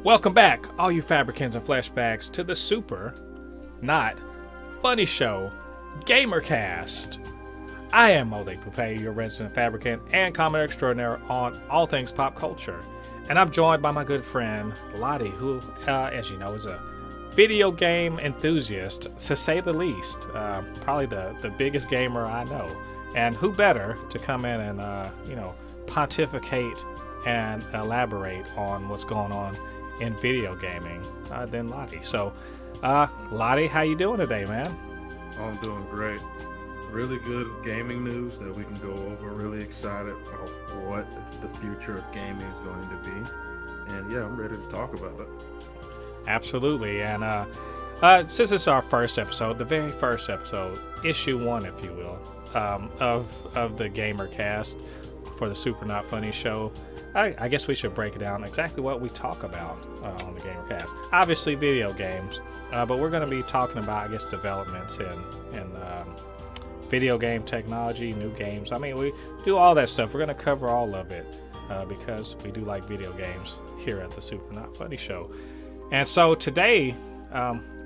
Welcome back, all you Fabricans and Fleshbags, to the super, not funny show, GAMER-CAST. I am MO and LADI, your resident Fabricant and commenter extraordinaire on all things pop culture. And I'm joined by my good friend, LADI, who, as you know, is a video game enthusiast, to say the least. Probably the biggest gamer I know. And who better to come in and, pontificate and elaborate on what's going on in video gaming than LADI. So, LADI, how you doing today, man? I'm doing great. Really good gaming news that we can go over. Really excited about what the future of gaming is going to be. And yeah, I'm ready to talk about it. Absolutely. And since it's our first episode, the very first episode, issue 1, if you will, of the GAMER-CAST for the Super Not Funny show, I guess we should break it down exactly what we talk about on the GAMER-CAST. Obviously, video games, but we're going to be talking about, I guess, developments in video game technology, new games. I mean, we do all that stuff. We're going to cover all of it because we do like video games here at the Super Not Funny show. And so today,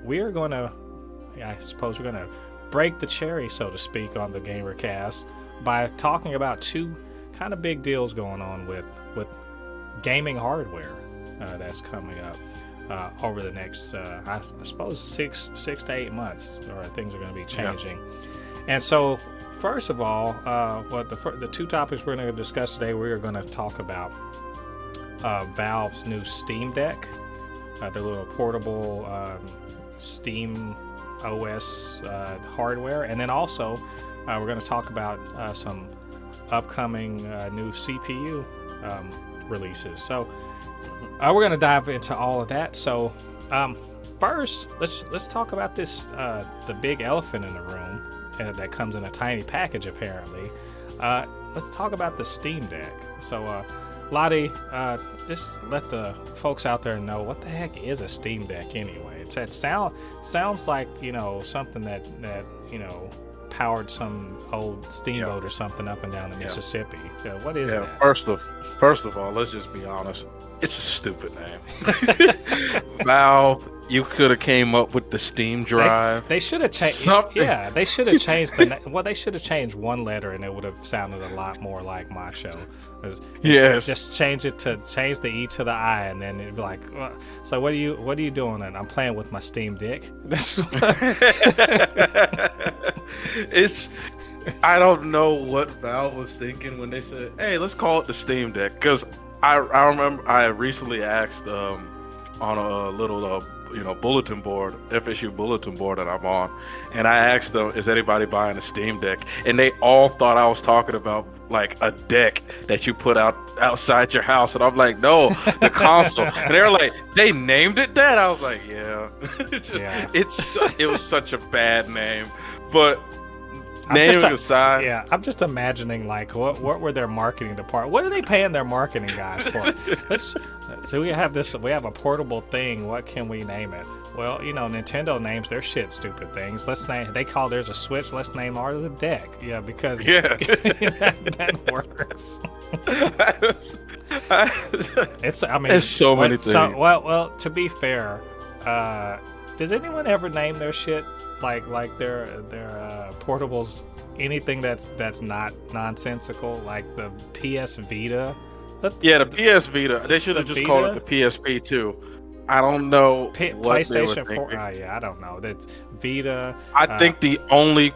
we're going to, I suppose, we're going to break the cherry, so to speak, on the GAMER-CAST by talking about two kind of big deals going on with gaming hardware that's coming up over the next, I suppose, six to 8 months, or things are going to be changing. Yeah. And so, first of all, the two topics we're going to discuss today, we're going to talk about Valve's new Steam Deck, their little portable Steam OS hardware, and then also we're going to talk about some upcoming new CPU releases. So we're going to dive into all of that. So first, let's talk about this the big elephant in the room that comes in a tiny package, apparently. Let's talk about the Steam Deck. So LADI, just let the folks out there know, what the heck is a Steam Deck anyway? It sounds like, something that powered some old steamboat or something up and down the Mississippi. What is that? First of all, let's just be honest. It's a stupid name. Valve, you could have came up with the Steam Drive. They should have changed something. Yeah, they should have changed they should have changed one letter, and it would have sounded a lot more like my show. Yes. Just change the E to the I, and then it'd be like, so what are you doing? And I'm playing with my Steam Deck. I don't know what Valve was thinking when they said, "Hey, let's call it the Steam Deck," because I remember I recently asked on a little bulletin board, FSU bulletin board that I'm on, and I asked them, "Is anybody buying a Steam Deck?" And they all thought I was talking about like a deck that you put outside your house, and I'm like, "No, the console." And they're like, "They named it that?" I was like, "Yeah." It was such a bad name, but. I'm just imagining, like, what were their marketing department? What are they paying their marketing guys for? So we have a portable thing. What can we name it? Well, Nintendo names their shit stupid things. They call theirs a Switch. Let's name ours a deck. Yeah, because that works. There's so many things. Well, to be fair, does anyone ever name their shit like their portables anything that's not nonsensical, like the PS Vita? The PS Vita. They should have just called it the PSP too. I don't know what PlayStation they were 4. I don't know. That's Vita. I think the only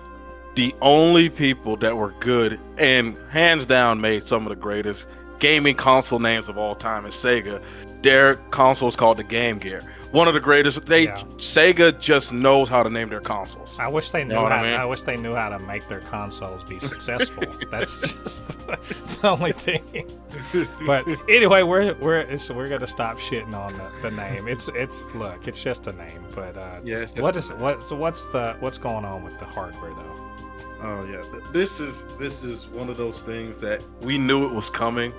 people that were good and hands down made some of the greatest gaming console names of all time is Sega. Their console is called the Game Gear. One of the greatest. Sega just knows how to name their consoles. I wish they knew I wish they knew how to make their consoles be successful. That's just the only thing. But anyway, we're gonna stop shitting on the name. It's just a name. But what's going on with the hardware though? Oh yeah, this is one of those things that we knew it was coming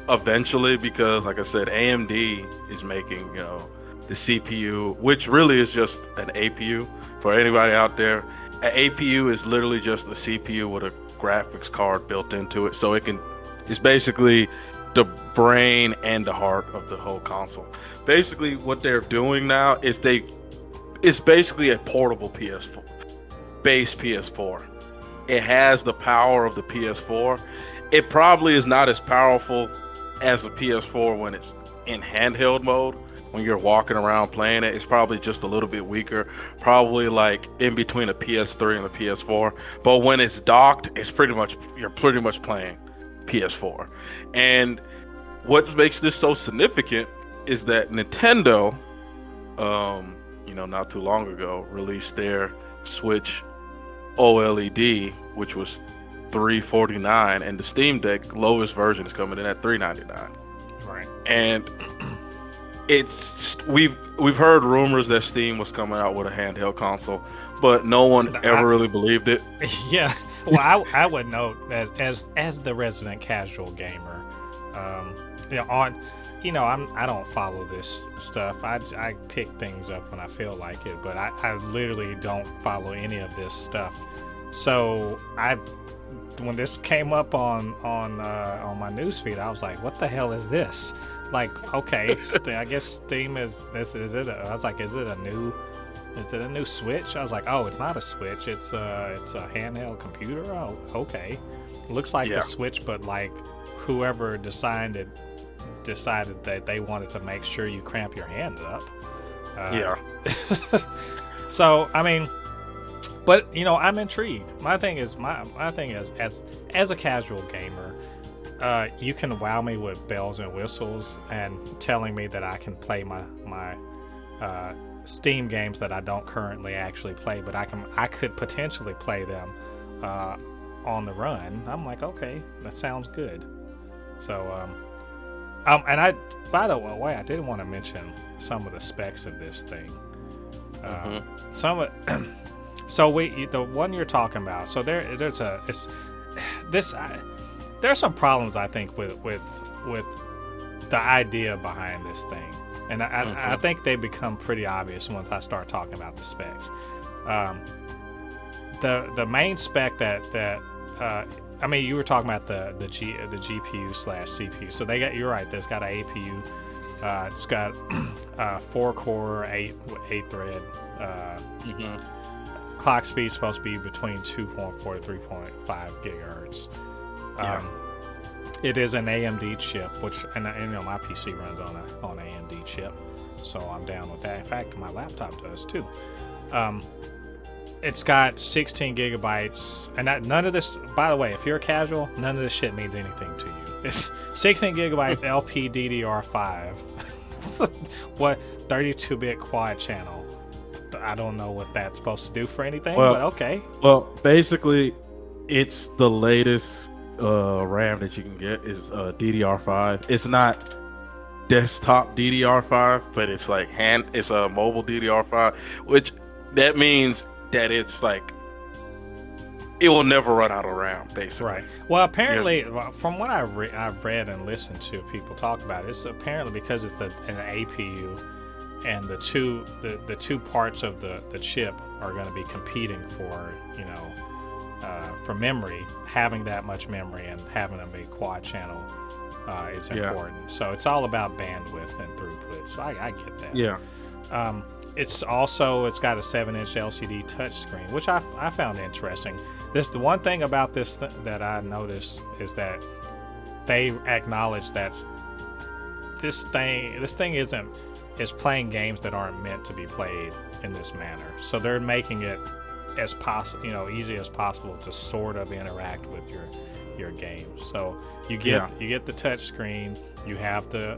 eventually, because like I said, AMD is making the CPU, which really is just an APU. For anybody out there, an APU is literally just a CPU with a graphics card built into it, so it's basically the brain and the heart of the whole console. Basically, what they're doing now is it's basically a portable PS4, base PS4. It has the power of the PS4. It probably is not as powerful as the PS4 when it's in handheld mode. When you're walking around playing it, it's probably just a little bit weaker, probably like in between a PS3 and a PS4. But when it's docked, you're pretty much playing PS4. And what makes this so significant is that Nintendo, not too long ago, released their Switch OLED, which was $349, and the Steam Deck lowest version is coming in at $399. Right. And we've heard rumors that Steam was coming out with a handheld console, but no one ever really believed it. Yeah, well, I would note that as the resident casual gamer, I don't follow this stuff. I pick things up when I feel like it, but I literally don't follow any of this stuff. So when this came up on my newsfeed, I was like, "What the hell is this?" Like, okay, I guess Steam is this. Is it? I was like, "Is it a new Switch?" I was like, "Oh, it's not a Switch. It's a handheld computer." Oh, okay. Looks like the Switch, but like whoever decided that they wanted to make sure you cramp your hand up. So I mean, but I'm intrigued. My thing is as a casual gamer, you can wow me with bells and whistles and telling me that I can play my Steam games that I don't currently actually play, but I could potentially play them on the run. I'm like, okay, that sounds good. So and by the way, I did want to mention some of the specs of this thing. The one you're talking about. So there's some problems, I think, with the idea behind this thing, and I think they become pretty obvious once I start talking about the specs. The main spec that you were talking about the GPU/CPU. So you're right. There's got an APU. It's got 4-core, 8-thread. Clock speed supposed to be between 2.4 to 3.5 gigahertz. It is an AMD chip, which and my PC runs on an AMD chip, so I'm down with that. In fact, my laptop does too. It's got 16 gigabytes, and none of this, by the way, if you're a casual, none of this shit means anything to you. It's 16 gigabytes LPDDR5, what 32-bit quad channel. I don't know what that's supposed to do for anything, but okay. Well, basically, it's the latest RAM that you can get is DDR5. It's not desktop DDR5, but it's like it's a mobile DDR5, which that means that it's like it will never run out of RAM, basically. Right. Well, apparently, from what I've read and listened to people talk about, it's apparently because it's an APU, and the two parts of the chip are going to be competing for memory. Having that much memory and having a big quad channel is important. So it's all about bandwidth and throughput. So I get that. Yeah. It's got a 7-inch LCD touchscreen, which I found interesting. The one thing about this that I noticed is that they acknowledge that this thing is playing games that aren't meant to be played in this manner. So they're making it as easy as possible to sort of interact with your game. So you get the touch screen, you have the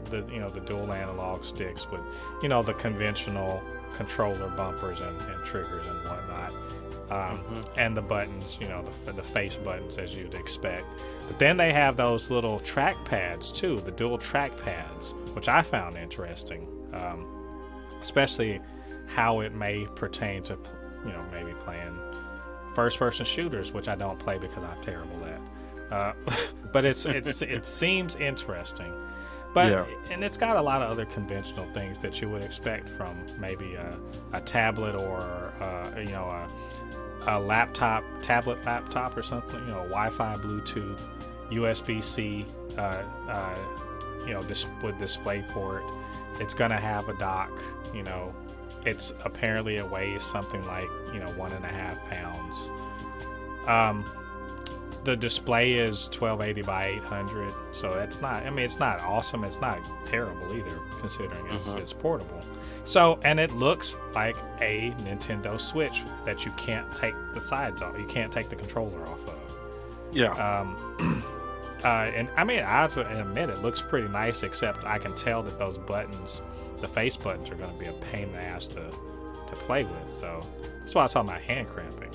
dual analog sticks with the conventional controller bumpers and triggers and whatnot, and the buttons, the face buttons as you'd expect. But then they have those little track pads too, the dual track pads, which I found interesting, especially how it may pertain to maybe playing first-person shooters, which I don't play because I'm terrible at. But it seems interesting. But and it's got a lot of other conventional things that you would expect from maybe a tablet or a tablet laptop or something. Wi-Fi, Bluetooth, USB-C, with DisplayPort. It's gonna have a dock. It's apparently it weighs something like 1.5 pounds. The display is 1280 by 800, so that's not. I mean, it's not awesome. It's not terrible either, considering it's portable. So, and it looks like a Nintendo Switch that you can't take the sides off. You can't take the controller off of. Yeah. And I mean, I have to admit, it looks pretty nice. Except I can tell that those buttons, the face buttons, are going to be a pain in the ass to play with. So that's why I was talking about hand cramping.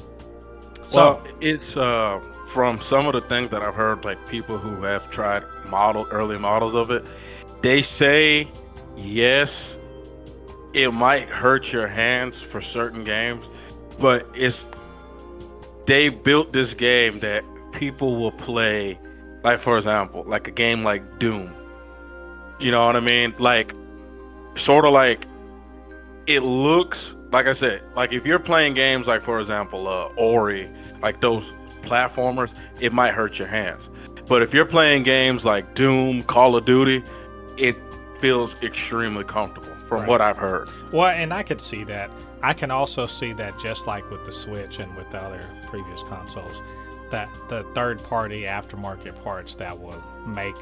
So it's from some of the things that I've heard, like people who have tried early models of it, they say yes, it might hurt your hands for certain games, but they built this game that people will play, like for example, like a game like Doom. You know what I mean? Like sort of like it looks, like I said, like if you're playing games like for example Ori, like those platformers, it might hurt your hands. But if you're playing games like Doom, Call of Duty, it feels extremely comfortable from what I've heard. Well, and I could see that. I can also see that just like with the Switch and with the other previous consoles, that the third-party aftermarket parts that will make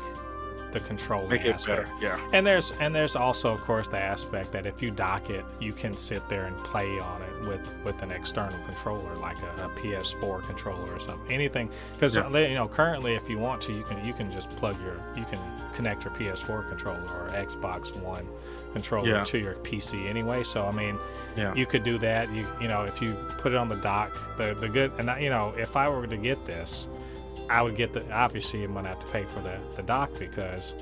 the controlling aspect better. Yeah. And there's also, of course, the aspect that if you dock it, you can sit there and play on it with an external controller, like a PS4 controller or something. Anything, because currently, if you want to, you can just you can connect your PS4 controller or Xbox One controller to your PC anyway. So I mean, you could do that. If you put it on the dock, the good, and if I were to get this, I would get obviously I'm going to have to pay for the dock, because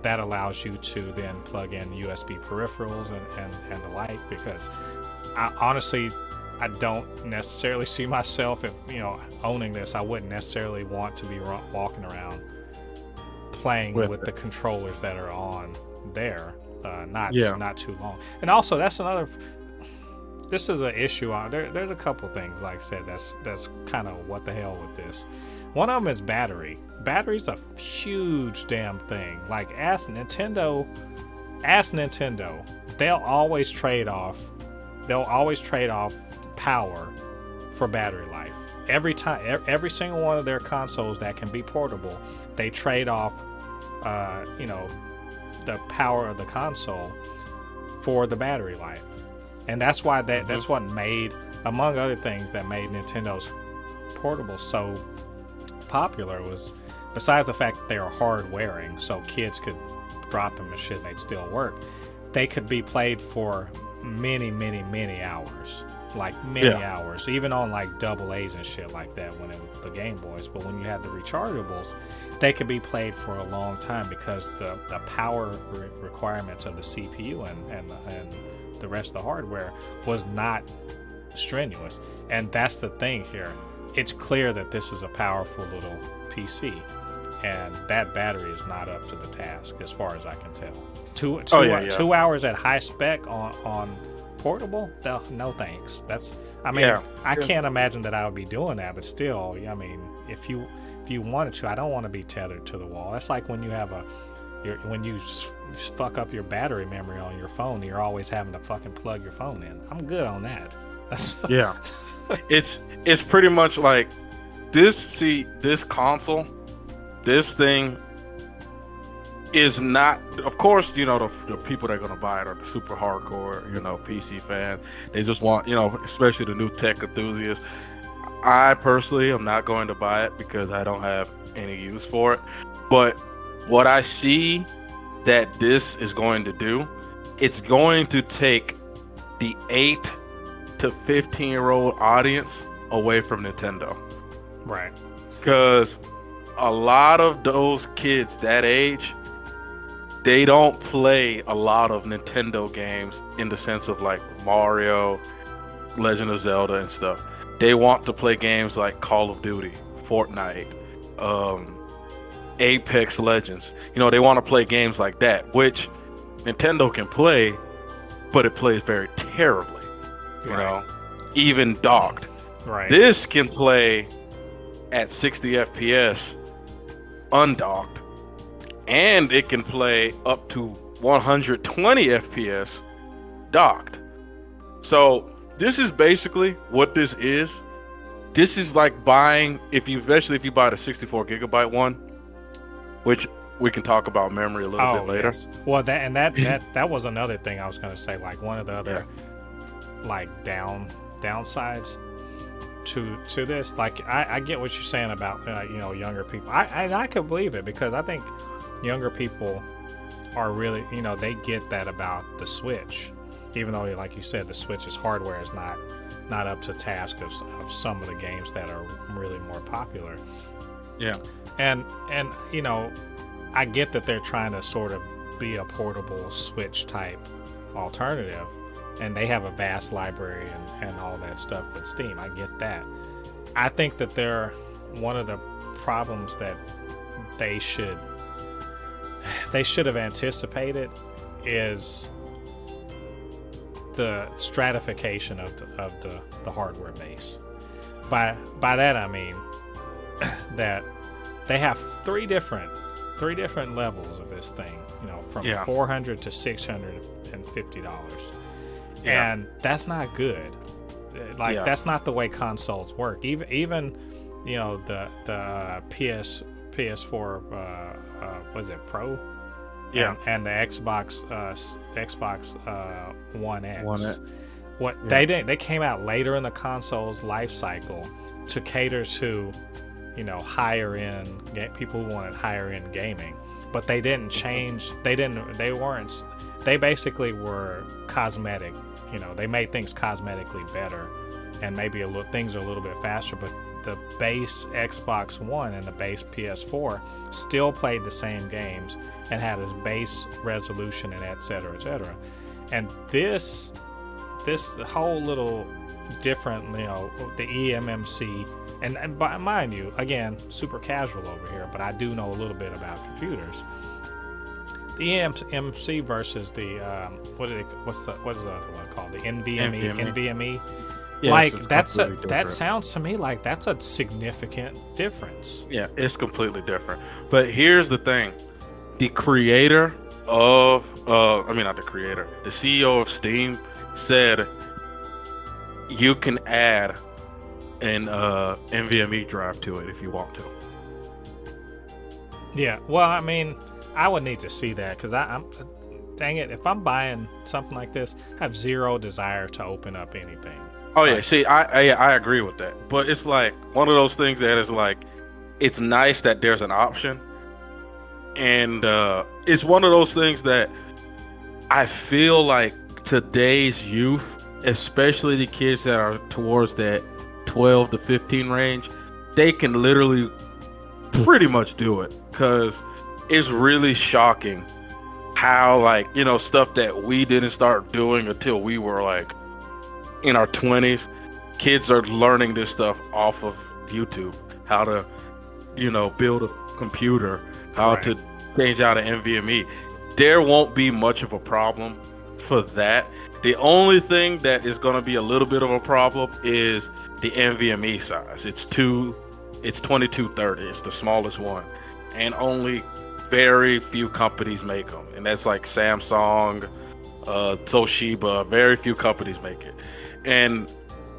that allows you to then plug in USB peripherals and the like, because honestly, I don't necessarily see myself, if owning this. I wouldn't necessarily want to be walking around playing with the controllers that are on there, not too long. And also, that's another. This is an issue. There's a couple things, like I said, that's kind of what the hell with this. One of them is battery. Battery's a huge damn thing. Like, ask Nintendo, they'll always trade off power for battery life. Every time, every single one of their consoles that can be portable, they trade off, the power of the console for the battery life. And that's why that's what made, among other things, that made Nintendo's portable so popular, was, besides the fact that they were hard wearing, so kids could drop them and shit and they'd still work, they could be played for many hours, like hours, even on like double A's and shit like that when it was the Game Boys. But when you had the rechargeables, they could be played for a long time, because the power requirements of the CPU and the rest of the hardware was not strenuous. And that's the thing here. It's clear that this is a powerful little PC, and that battery is not up to the task, as far as I can tell. 2 hours at high spec on portable? No thanks. I can't imagine that I would be doing that, but still, I mean, if you wanted to, I don't want to be tethered to the wall. That's like when you have when you fuck up your battery memory on your phone, you're always having to fucking plug your phone in. I'm good on that. It's pretty much like this console, this thing is not, of course, the people that are going to buy it are the super hardcore, PC fans. They just want, especially the new tech enthusiasts. I personally am not going to buy it because I don't have any use for it. But what I see that this is going to do, it's going to take the 8 to 15-year-old audience away from Nintendo. Right. Because a lot of those kids that age, they don't play a lot of Nintendo games in the sense of like Mario, Legend of Zelda and stuff. They want to play games like Call of Duty, Fortnite, Apex Legends. They want to play games like that, which Nintendo can play, but it plays very terribly. Even docked. Right. This can play at 60 FPS undocked and it can play up to 120 FPS docked. So this is basically what this is. This is like buying, especially if you buy the 64 gigabyte one, which we can talk about memory a little bit later. Yes. Well, that was another thing I was going to say. Like one of the other like downsides to this. Like I get what you're saying about younger people. I could believe it, because I think younger people are really, they get that about the Switch, even though, like you said, the Switch's hardware is not up to task of some of the games that are really more popular. Yeah. And I get that they're trying to sort of be a portable Switch type alternative, and they have a vast library and all that stuff with Steam. I get that. I think that one of the problems that they should have anticipated is the stratification of the hardware base. By that I mean that they have three different levels of this thing, from $400 to $650, and that's not good. That's not the way consoles work. Even the PS4 was it Pro? And the Xbox One X. They came out later in the console's life cycle to cater to higher end people who wanted higher end gaming, but they didn't change. They basically were cosmetic. They made things cosmetically better, and maybe things are a little bit faster, but the base Xbox One and the base PS4 still played the same games and had its base resolution and et cetera, and this whole little different, the eMMC, and mind you, again, super casual over here, but I do know a little bit about computers. The eMMC versus the what is the other one called? The NVMe. Yes, that sounds to me like that's a significant difference. Yeah, it's completely different. But here's the thing: the creator of, not the creator, the CEO of Steam said you can add an NVMe drive to it if you want to. Yeah, well, I would need to see that, because dang it, if I'm buying something like this, I have zero desire to open up anything. Oh yeah, see, I agree with that, but it's like one of those things that is like, it's nice that there's an option, and it's one of those things that I feel like today's youth, especially the kids that are towards that 12 to 15 range, they can literally pretty much do it, because it's really shocking how, like, stuff that we didn't start doing until we were like in our 20s, kids are learning this stuff off of YouTube. How to, build a computer, how to change out an NVMe. There won't be much of a problem for that. The only thing that is going to be a little bit of a problem is the NVMe size. It's 2230. It's the smallest one, and only very few companies make them, and that's like Samsung, Toshiba. Very few companies make it, and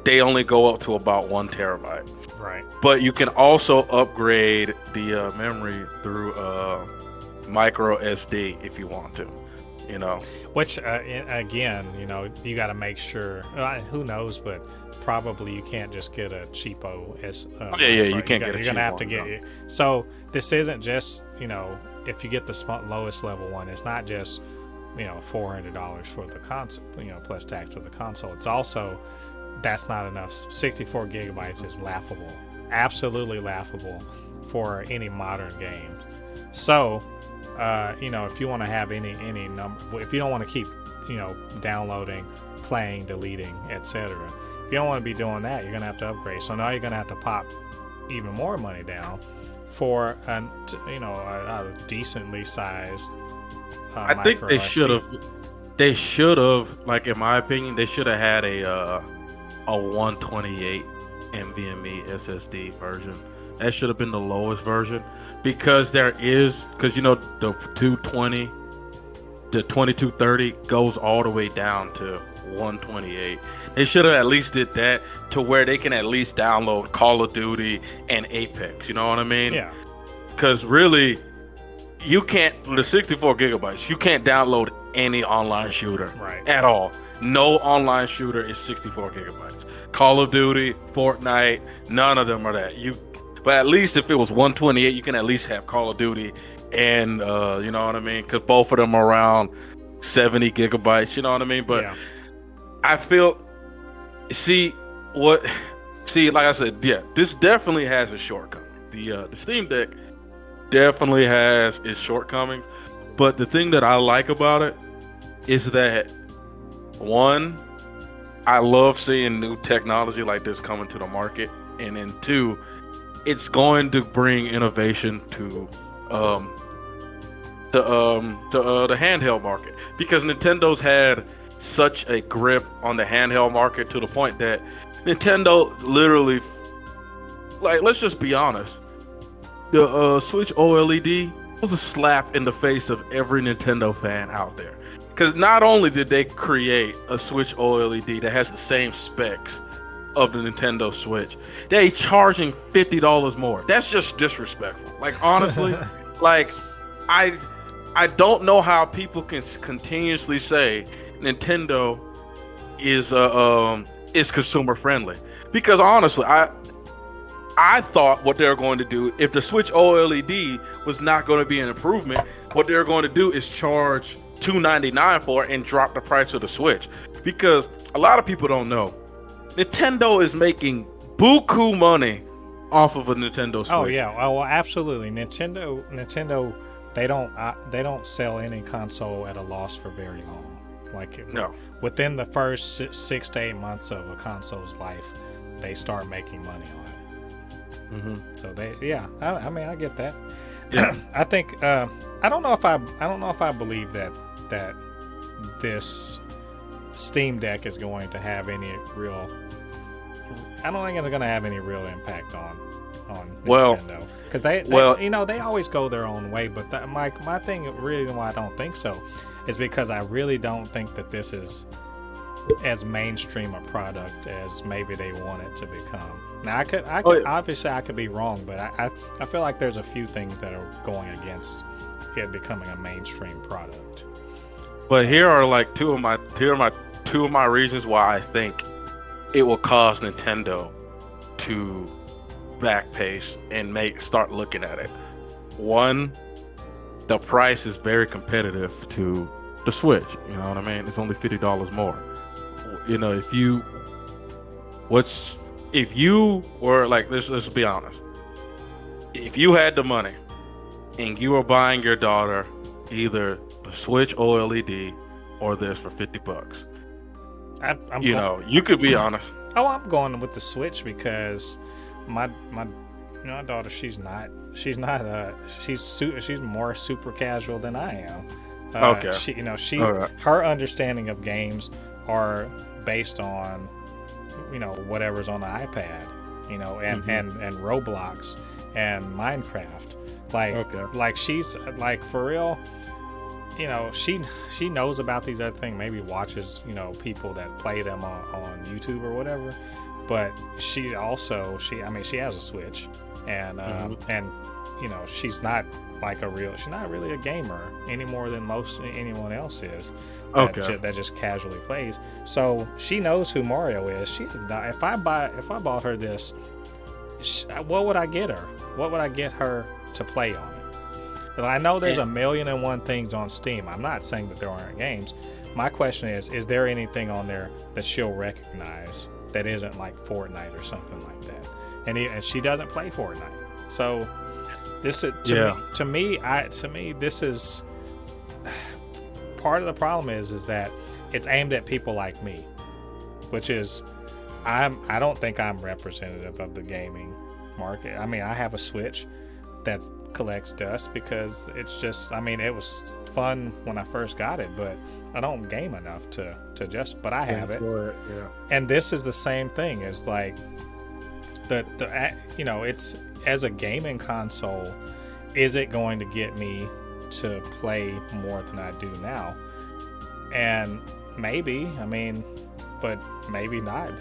they only go up to about 1 terabyte. Right. But you can also upgrade the memory through micro SD if you want to. Which again, you got to make sure. Who knows, but probably you can't just get a cheapo. You can't get a cheap one. You're gonna have to get it. So this isn't just if you get the lowest level one, it's not just $400 for the console, plus tax for the console. It's also, that's not enough. 64 gigabytes is laughable, absolutely laughable for any modern game. So, if you want to have any number, if you don't want to keep, downloading, playing, deleting, etc., if you don't want to be doing that, you're gonna have to upgrade. So now you're gonna have to pop even more money down for a decently sized. I think they should have. They should have, like, in my opinion, they should have had a 128 NVMe SSD version, That should have been the lowest version, because the 220, the 2230 goes all the way down to 128. They should have at least did that to where they can at least download Call of Duty and Apex. You know what I mean? Yeah. Because really, you can't, the 64 gigabytes, you can't download any online shooter at all. No online shooter is 64 gigabytes. Call of Duty, Fortnite, none of them are that. But at least if it was 128, you can at least have Call of Duty and, you know what I mean? Because both of them are around 70 gigabytes, you know what I mean? But I feel, like I said, yeah, this definitely has a shortcoming. The Steam Deck definitely has its shortcomings. But the thing that I like about it is that, one, I love seeing new technology like this coming to the market. And then two, it's going to bring innovation to the handheld market, because Nintendo's had such a grip on the handheld market to the point that Nintendo literally, like, let's just be honest, the Switch OLED was a slap in the face of every Nintendo fan out there, because not only did they create a Switch OLED that has the same specs of the Nintendo Switch, they charging $50 more. That's just disrespectful. Like, honestly, like, I don't know how people can continuously say Nintendo is consumer friendly, because honestly, I thought what they're going to do, if the Switch OLED was not going to be an improvement, what they're going to do is charge $299 for it and drop the price of the Switch, because a lot of people don't know Nintendo is making buku money off of a Nintendo Switch. Oh yeah, well, absolutely. Nintendo, they don't sell any console at a loss for very long. Like, within the first 6 to 8 months of a console's life, they start making money on it. Mm-hmm. So I mean, I get that. Yeah. I think I don't know if I believe that this Steam Deck is going to have any real. I don't think it's going to have any real impact on Nintendo, because they they always go their own way. But my thing, really, why I don't think so, is because I really don't think that this is as mainstream a product as maybe they want it to become. Now, obviously I could be wrong, but I feel like there's a few things that are going against it becoming a mainstream product. But here are like two of my reasons why I think it will cause Nintendo to backpace and start looking at it. One, the price is very competitive to the Switch. You know what I mean? It's only $50 more. You know, if you were like, let's be honest. If you had the money and you were buying your daughter either the Switch OLED or this for $50, you could be honest. Oh, I'm going with the Switch, because my daughter, she's more super casual than I am. Okay. Her understanding of games are based on whatever's on the iPad, and Roblox and Minecraft. Like she's like, for real. She knows about these other things, maybe watches, people that play them on YouTube or whatever. But she has a Switch, and she's not really a gamer any more than anyone else is. That just casually plays. So she knows who Mario is. If I bought her this, what would I get her? What would I get her to play on it? I know there's 1,000,001 things on Steam. I'm not saying that there aren't games. My question is there anything on there that she'll recognize that isn't like Fortnite or something like that? And she doesn't play Fortnite. So this is to me this is part of the problem is that it's aimed at people like me, which is I don't think I'm representative of the gaming market. I mean, I have a Switch that collects dust because it's just, it was fun when I first got it, but I don't game enough to but I have it. And this is the same thing. It's like it's as a gaming console, is it going to get me to play more than I do now? And maybe, I mean, but maybe not.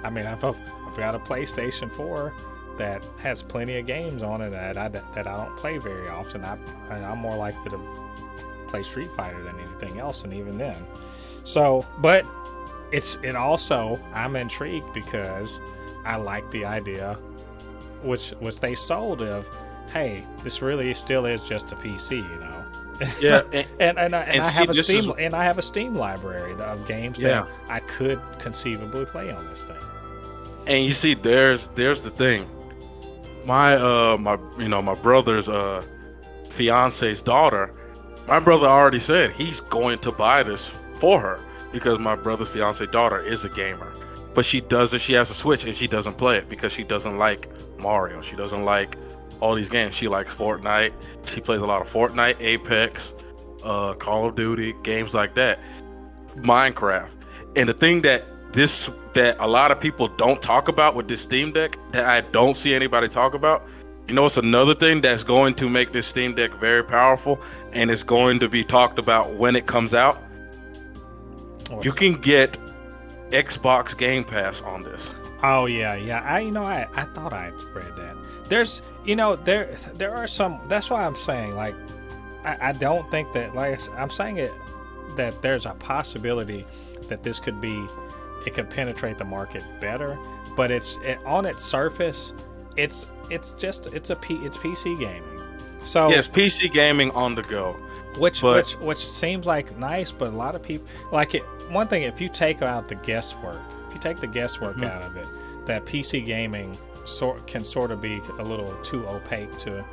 I mean, I've got a PlayStation 4 that has plenty of games on it that I don't play very often. I'm more likely to play Street Fighter than anything else, and even then. So, but it also, I'm intrigued because I like the idea, which they sold of, hey, this really still is just a PC, you know. Yeah, and I have a Steam library of games that I could conceivably play on this thing. And you see, there's the thing. My brother's fiance's daughter. My brother already said he's going to buy this for her because my brother's fiance daughter is a gamer, but she has a Switch and she doesn't play it because she doesn't like Mario. She doesn't like all these games. She likes Fortnite. She plays a lot of Fortnite, Apex, Call of Duty, games like that, Minecraft. And the thing that a lot of people don't talk about with this Steam Deck that I don't see anybody talk about, you know, it's another thing that's going to make this Steam Deck very powerful, and it's going to be talked about when it comes out. You can get Xbox Game Pass on this. Oh yeah. I thought I read that. There's, there are some. That's why I'm saying, like, I don't think that, like, I'm saying it, that there's a possibility that this could penetrate the market better, but on its surface, it's PC gaming. So yes, PC gaming on the go, which seems like nice, but a lot of people like it. One thing, if you take out the guesswork, out of it, that PC gaming can sort of be a little too opaque to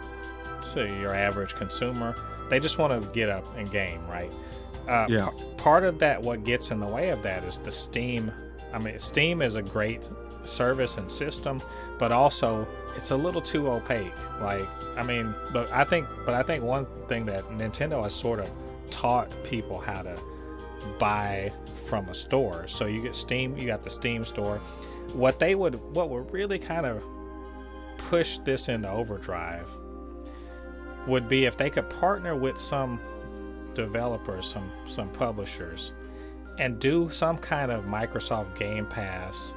your average consumer. They just want to get up and game, right? Part of that, what gets in the way of that, is the Steam. I mean, Steam is a great service and system, but also it's a little too opaque. Like, I mean, but I think one thing that Nintendo has sort of taught people how to buy from a store. So you get Steam, you got the Steam store. What would really kind of push this into overdrive would be if they could partner with some developers, some publishers, and do some kind of Microsoft Game Pass,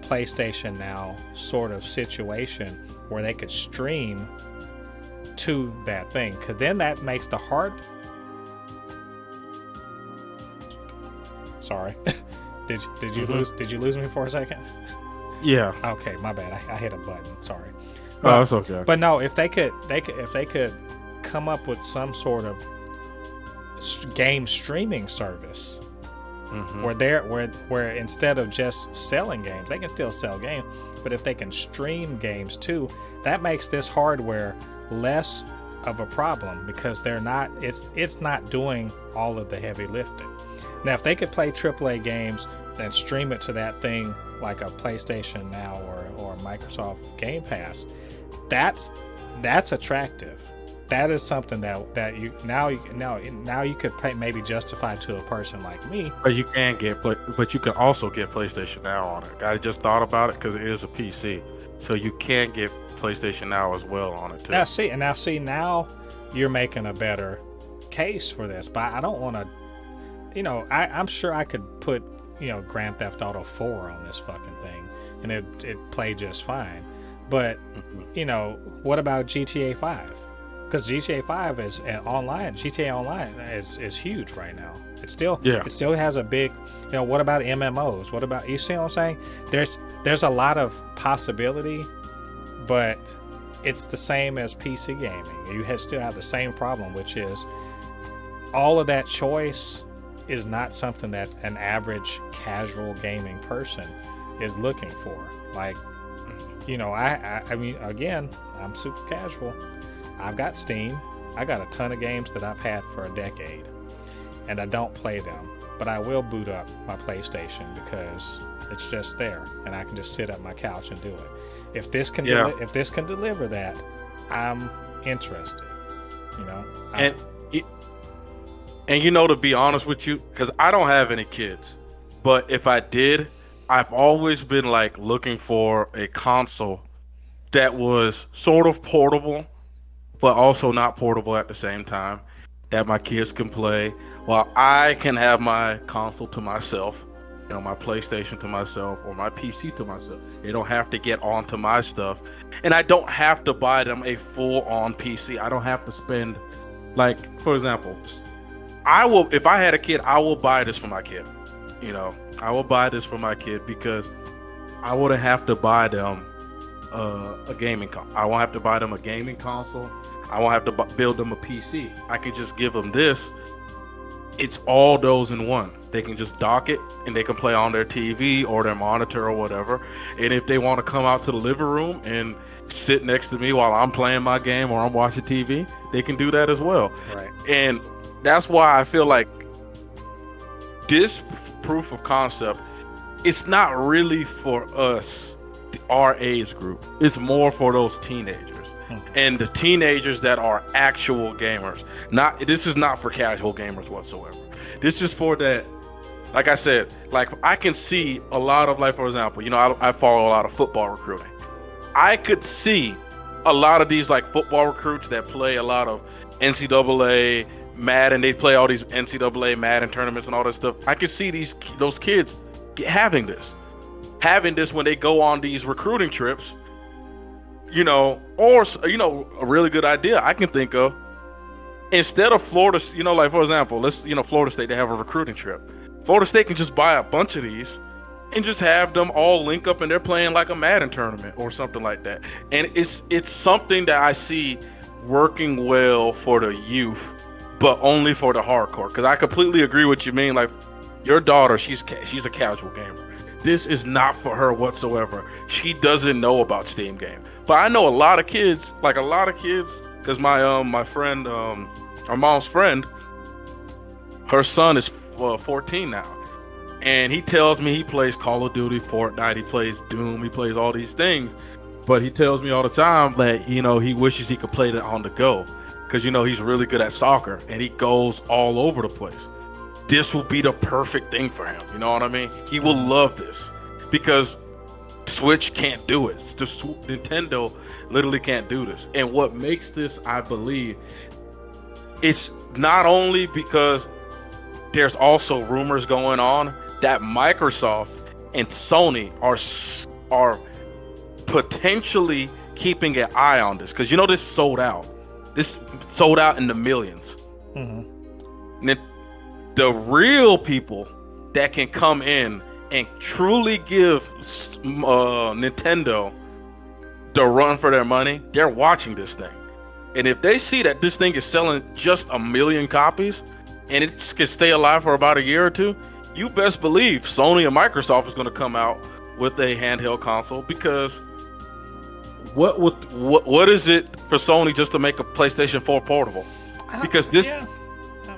PlayStation Now sort of situation where they could stream to that thing, because then that makes the hard. Sorry, did you lose me for a second? Yeah. Okay, my bad. I hit a button. Sorry. Oh, it's okay. But no, if they could come up with some sort of game streaming service, where instead of just selling games, they can still sell games, but if they can stream games too, that makes this hardware less of a problem, because it's not doing all of the heavy lifting. Now, if they could play AAA games and stream it to that thing like a PlayStation Now or Microsoft Game Pass, that's attractive. That is something that you could maybe justify to a person like me. But you can also get PlayStation Now on it. I just thought about it because it is a PC, so you can get PlayStation Now as well on it too. Now you're making a better case for this, but I don't want to. I'm sure I could put Grand Theft Auto 4 on this fucking thing, and it played just fine. But what about GTA 5? Because GTA 5 is online. GTA Online is huge right now. It still has a big. What about MMOs? What about, you see what I'm saying? There's a lot of possibility, but it's the same as PC gaming. You still have the same problem, which is all of that choice is not something that an average casual gaming person is looking for. Like, I mean, again, I'm super casual. I've got Steam. I got a ton of games that I've had for a decade, and I don't play them, but I will boot up my PlayStation because it's just there, and I can just sit at my couch and do it. If this can deliver that, I'm interested. To be honest with you, because I don't have any kids, but if I did, I've always been like looking for a console that was sort of portable, but also not portable at the same time, that my kids can play while I can have my console to myself, my PlayStation to myself or my PC to myself. They don't have to get onto my stuff, and I don't have to buy them a full-on PC. I don't have to spend, like, for example, if I had a kid, I will buy this for my kid. I will buy this for my kid because I wouldn't have to buy them a gaming console. I won't have to buy them a gaming console. I won't have to build them a PC. I could just give them this. It's all those in one. They can just dock it and they can play on their TV or their monitor or whatever. And if they want to come out to the living room and sit next to me while I'm playing my game or I'm watching TV, they can do that as well. Right. And that's why I feel like this proof of concept, it's not really for us, our age group. It's more for those teenagers. And the teenagers that are actual gamers. This is not for casual gamers whatsoever. This is for that, like I said, like I can see a lot of, like, for example, I follow a lot of football recruiting. I could see a lot of these like football recruits that play a lot of NCAA Madden. They play all these NCAA Madden tournaments and all that stuff. I could see those kids having this when they go on these recruiting trips. Or a really good idea I can think of, instead of Florida, like for example, Florida State, they have a recruiting trip. Florida State can just buy a bunch of these and just have them all link up and they're playing like a Madden tournament or something like that. And it's something that I see working well for the youth, but only for the hardcore. Because I completely agree with you mean. Like your daughter, she's a casual gamer. This is not for her whatsoever. She doesn't know about Steam Game. But I know a lot of kids, because my friend, our mom's friend, her son is 14 now. And he tells me he plays Call of Duty, Fortnite, he plays Doom, he plays all these things. But he tells me all the time that, he wishes he could play that on the go. Because, he's really good at soccer and he goes all over the place. This will be the perfect thing for him. You know what I mean? He will love this because Switch can't do it. Nintendo literally can't do this. And what makes this, I believe, it's not only because there's also rumors going on that Microsoft and Sony are potentially keeping an eye on this. Because this sold out. This sold out in the millions. Mm-hmm. The real people that can come in and truly give Nintendo the run for their money, they're watching this thing. And if they see that this thing is selling just 1 million copies and it can stay alive for about a year or two, you best believe Sony and Microsoft is going to come out with a handheld console. Because what is it for Sony just to make a PlayStation 4 portable? Because this... Yeah.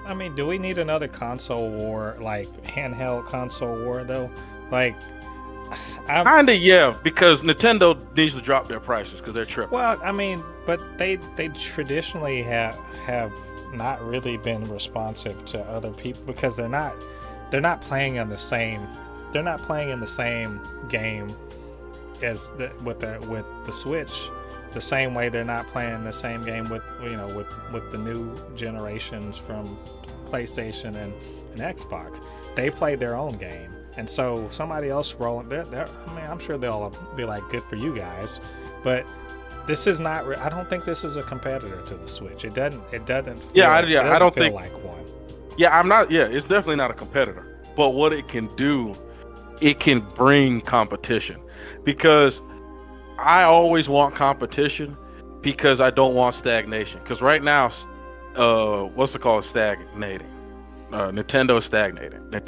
I mean, do we need another console war, like handheld console war, though? Like, kinda, yeah, because Nintendo needs to drop their prices because they're tripping. Well, I mean, but they traditionally have not really been responsive to other people because they're not playing in the same game as with the Switch. The same way they're not playing the same game with the new generations from PlayStation and Xbox. They play their own game, and so somebody else rolling. I'm sure they'll be like, "Good for you guys," but this is not. I don't think this is a competitor to the Switch. It doesn't. I don't think like one. Yeah, I'm not. Yeah, it's definitely not a competitor. But what it can do, it can bring competition, because I always want competition because I don't want stagnation. Because right now, stagnating. Nintendo is stagnating. The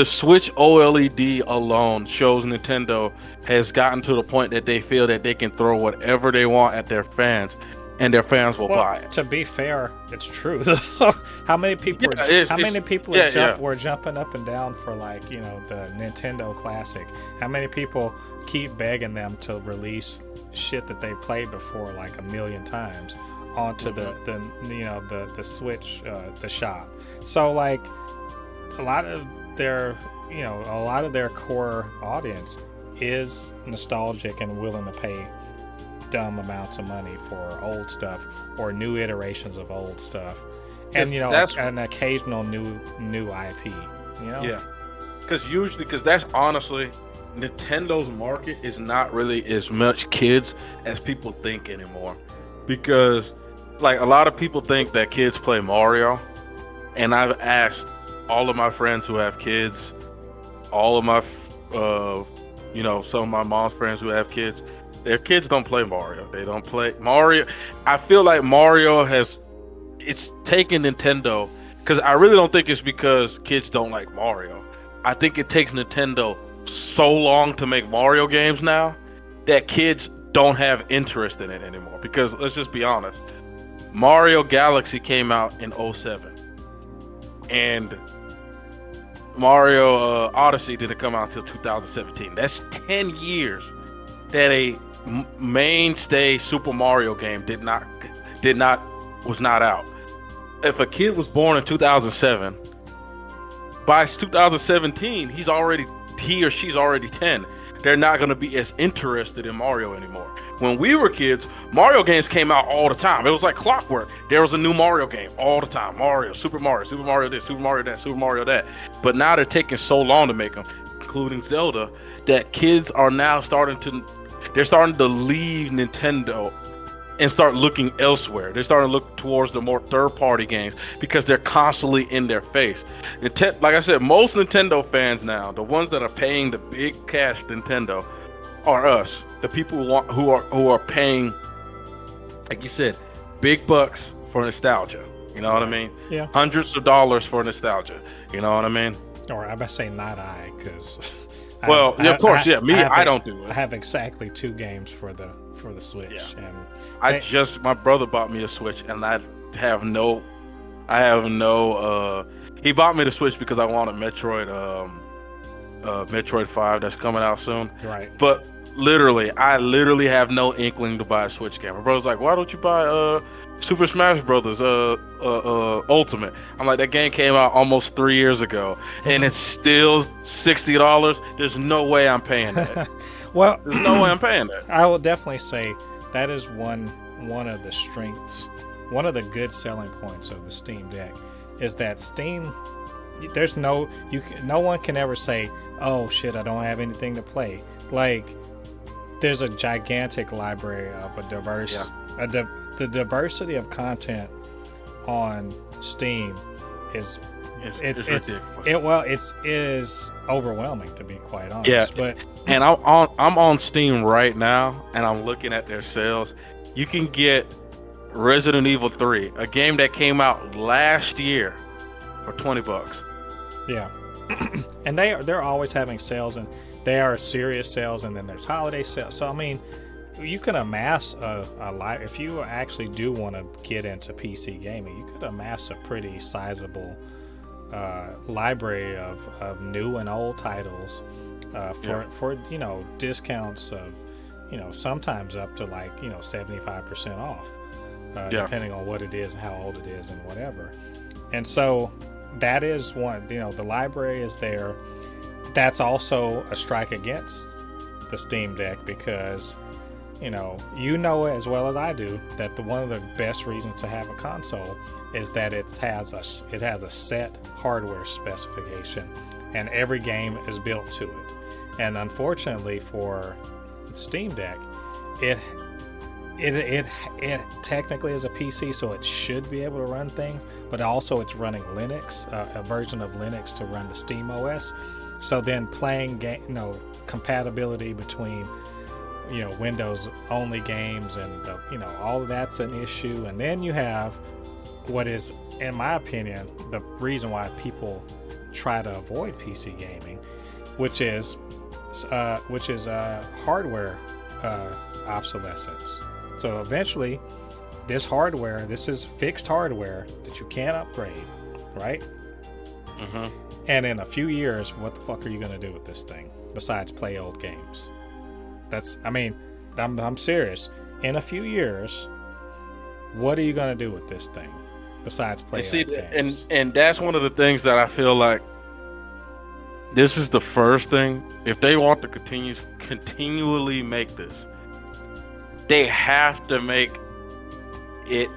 Switch OLED alone shows Nintendo has gotten to the point that they feel that they can throw whatever they want at their fans, and their fans will buy it. To be fair, it's true. How many people were jumping up and down for the Nintendo Classic? How many people keep begging them to release shit that they played before like 1 million times onto the Switch, the shop? So like a lot of their core audience is nostalgic and willing to pay dumb amounts of money for old stuff or new iterations of old stuff, and that's an occasional new IP. Yeah, because that's honestly, Nintendo's market is not really as much kids as people think anymore. Because like a lot of people think that kids play Mario, and I've asked all of my friends who have kids, all of my some of my mom's friends who have kids, their kids don't play Mario. They don't play Mario. I feel like Mario it's taken Nintendo, because I really don't think it's because kids don't like Mario. I think it takes Nintendo so long to make Mario games now that kids don't have interest in it anymore. Because let's just be honest, Mario Galaxy came out in 2007, and Mario Odyssey didn't come out until 2017. That's 10 years that a mainstay Super Mario game was not out. If a kid was born in 2007, by 2017 he or she's already 10. They're not going to be as interested in Mario anymore. When we were kids, Mario games came out all the time. It was like clockwork. There was a new Mario game all the time. Super Mario this, Super Mario that, Super Mario that. But now they're taking so long to make them, including Zelda, that kids are now starting to leave Nintendo and start looking elsewhere. They're starting to look towards the more third-party games because they're constantly in their face. Like I said, most Nintendo fans now, the ones that are paying the big cash Nintendo, are us, the people who are paying, like you said, big bucks for nostalgia. You know what I mean? Yeah. Hundreds of dollars for nostalgia. You know what I mean? Or I must say not I, because of course, I don't do it. I have exactly 2 games for the Switch, and my brother bought me a Switch, and I have no. He bought me the Switch because I wanted Metroid 5 that's coming out soon. Right. But I literally have no inkling to buy a Switch game. My brother's like, why don't you buy Super Smash Brothers Ultimate? I'm like, that game came out almost 3 years ago, and it's still $60. There's no way I'm paying that. Well, there's no way I'm paying that. I will definitely say that is one of the strengths, one of the good selling points of the Steam Deck, is that Steam, no one can ever say, oh shit, I don't have anything to play. Like, there's a gigantic library of the diversity of content on Steam is overwhelming, to be quite honest. Yeah, but and I'm on Steam right now, and I'm looking at their sales. You can get Resident Evil 3, a game that came out last year, for $20. Yeah, and they're always having sales, and they are serious sales, and then there's holiday sales. So I mean, you can amass if you actually do want to get into PC gaming, you could amass a pretty sizable library of new and old titles for discounts of sometimes up to 75% off, depending on what it is and how old it is and whatever. And so that is one. The library is there. That's also a strike against the Steam Deck, because you know as well as I do that one of the best reasons to have a console is that it has a set hardware specification, and every game is built to it. And unfortunately for Steam Deck, it technically is a PC, so it should be able to run things, but also it's running Linux, a version of Linux to run the Steam OS. So then playing compatibility between Windows only games and all of that's an issue. And then you have what is, in my opinion, the reason why people try to avoid PC gaming, which is hardware obsolescence. So eventually this is fixed hardware that you can't upgrade, right? Mm-hmm. And in a few years, what the fuck are you going to do with this thing besides play old games? I'm serious. In a few years, what are you going to do with this thing besides play old games? And that's one of the things that I feel like this is the first thing. If they want to continually make this, they have to make it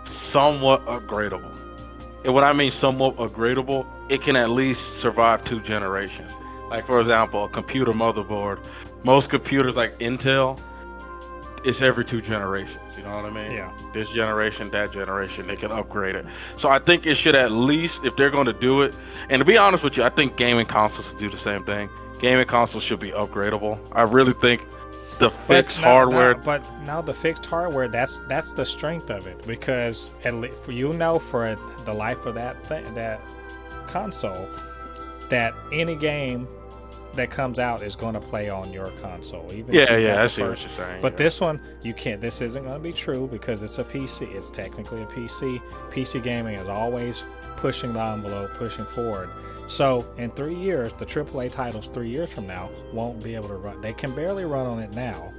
somewhat upgradable. And when I mean somewhat upgradable, it can at least survive 2 generations. Like, for example, a computer motherboard. Most computers like Intel, it's every 2 generations. You know what I mean? Yeah. This generation, that generation, they can upgrade it. So I think it should, at least, if they're going to do it, and to be honest with you, I think gaming consoles do the same thing. Gaming consoles should be upgradable. I really think the fixed hardware. But now the fixed hardware, that's the strength of it, because at least for the life of that console, that any game that comes out is going to play on your console. Even I see what you're saying. But this one, you can't. This isn't going to be true because it's a PC. It's technically a PC. PC gaming is always pushing the envelope, pushing forward. So in 3 years, the AAA titles 3 years from now won't be able to run. They can barely run on it now,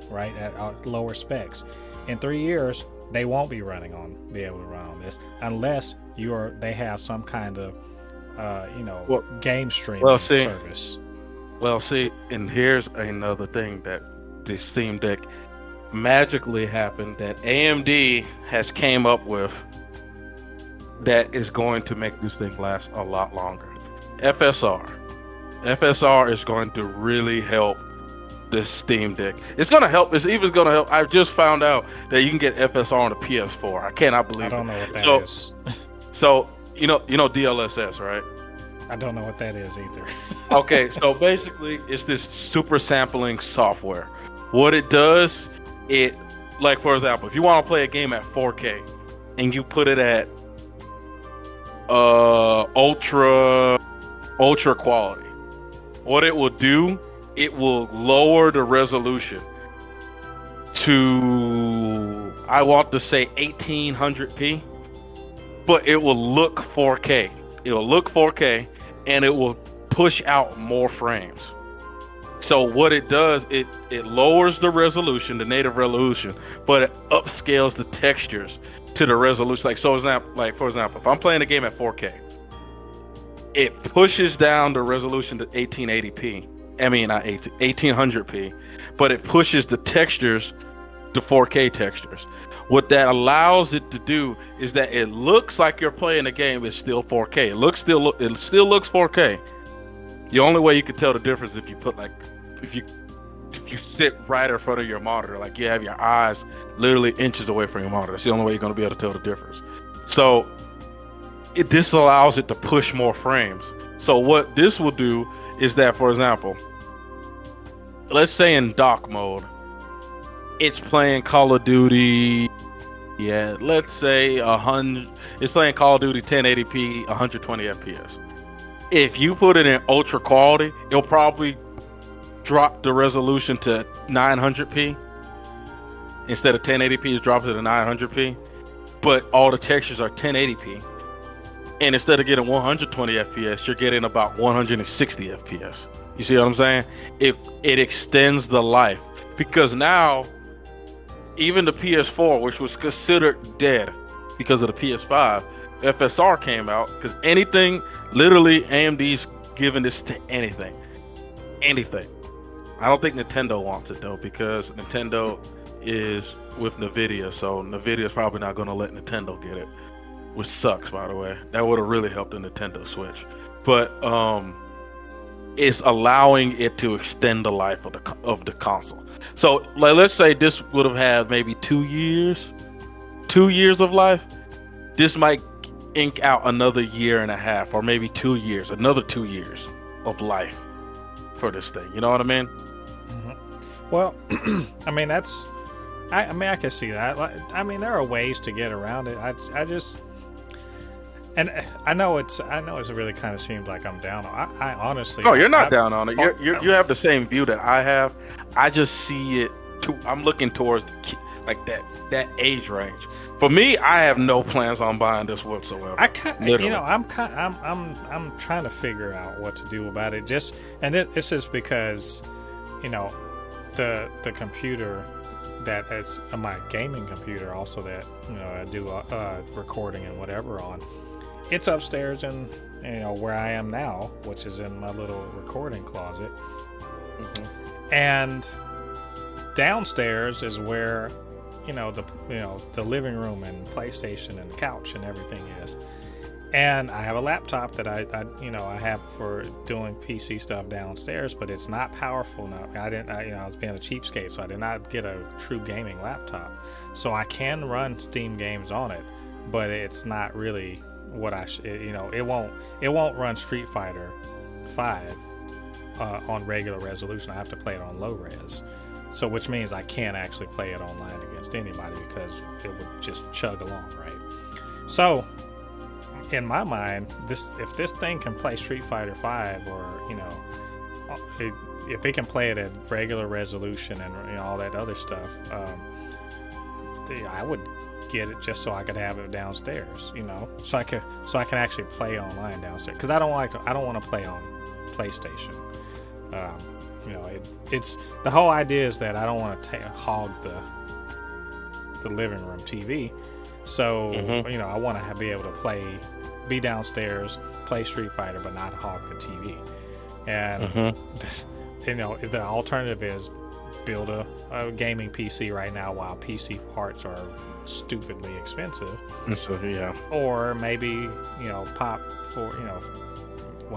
right, at lower specs. In 3 years, they won't be able to run on this unless they have some kind of game streaming service. Well, see, and here's another thing that the Steam Deck magically happened that AMD has came up with that is going to make this thing last a lot longer. FSR. FSR is going to really help the Steam Deck. It's going to help. It's even going to help. I just found out that you can get FSR on the PS4. I cannot believe it. I don't know what that is. So, you know DLSS, right? I don't know what that is either. Okay, so basically, it's this super sampling software. What it does, like, for example, if you want to play a game at 4K and you put it at ultra quality, what it will do, it will lower the resolution to, I want to say 1800p, but it will look 4K. It will look 4K, and it will push out more frames. So what it does, it lowers the resolution, the native resolution, but it upscales the textures to the resolution. For example, if I'm playing a game at 4K, it pushes down the resolution to 1880p. I mean, not 1800p, but it pushes the textures to 4K textures. What that allows it to do is that it looks like you're playing a game, it's still 4K. It still looks 4K. The only way you can tell the difference is if you put if you sit right in front of your monitor, like you have your eyes literally inches away from your monitor. That's the only way you're going to be able to tell the difference. So this allows it to push more frames. So what this will do is that, for example, let's say in dock mode, it's playing Call of Duty. Yeah, let's say it's playing Call of Duty 1080p, 120 FPS. If you put it in ultra quality, it'll probably drop the resolution to 900p. Instead of 1080p, it's dropped to the 900p. But all the textures are 1080p. And instead of getting 120 FPS, you're getting about 160 FPS. You see what I'm saying? It extends the life. Because now, even the PS4, which was considered dead because of the PS5, FSR came out, because literally AMD's giving this to anything. I don't think Nintendo wants it though, because Nintendo is with Nvidia, so Nvidia's probably not going to let Nintendo get it, which sucks, by the way. That would have really helped the Nintendo Switch. But it's allowing it to extend the life of the console. So let's say this would have had maybe 2 years of life. This might ink out another year and a half, or maybe 2 years, another 2 years of life for this thing. You know what I mean? Mm-hmm. Well, I mean, I can see that. I mean, there are ways to get around it. And I know it really kind of seems like I'm down on it. I honestly... No, you're not down on it. You have the same view that I have. I just see it... I'm looking towards that age range. For me, I have no plans on buying this whatsoever. I'm trying to figure out what to do about it. This is because, the computer that is my gaming computer, also that I do recording and whatever on. it's upstairs in where I am now, which is in my little recording closet. And downstairs is where the living room and PlayStation and the couch and everything is. And I have a laptop that I have for doing PC stuff downstairs, but it's not powerful enough. I was being a cheapskate, so I did not get a true gaming laptop. So I can run Steam games on it, but it's not really what it won't run Street Fighter 5 on regular resolution. I have to play it on low res. So which means I can't actually play it online against anybody because it would just chug along, right? So in my mind, if this thing can play Street Fighter 5, or if it can play it at regular resolution and all that other stuff, I would get it just so I could have it downstairs, so I can actually play online downstairs, because I don't want to play on PlayStation. It's the whole idea is that I don't want to hog the living room TV. So I want to be able to be downstairs, play Street Fighter, but not hog the TV. And the alternative is build a gaming PC right now while PC parts are stupidly expensive. So yeah. Or maybe pop for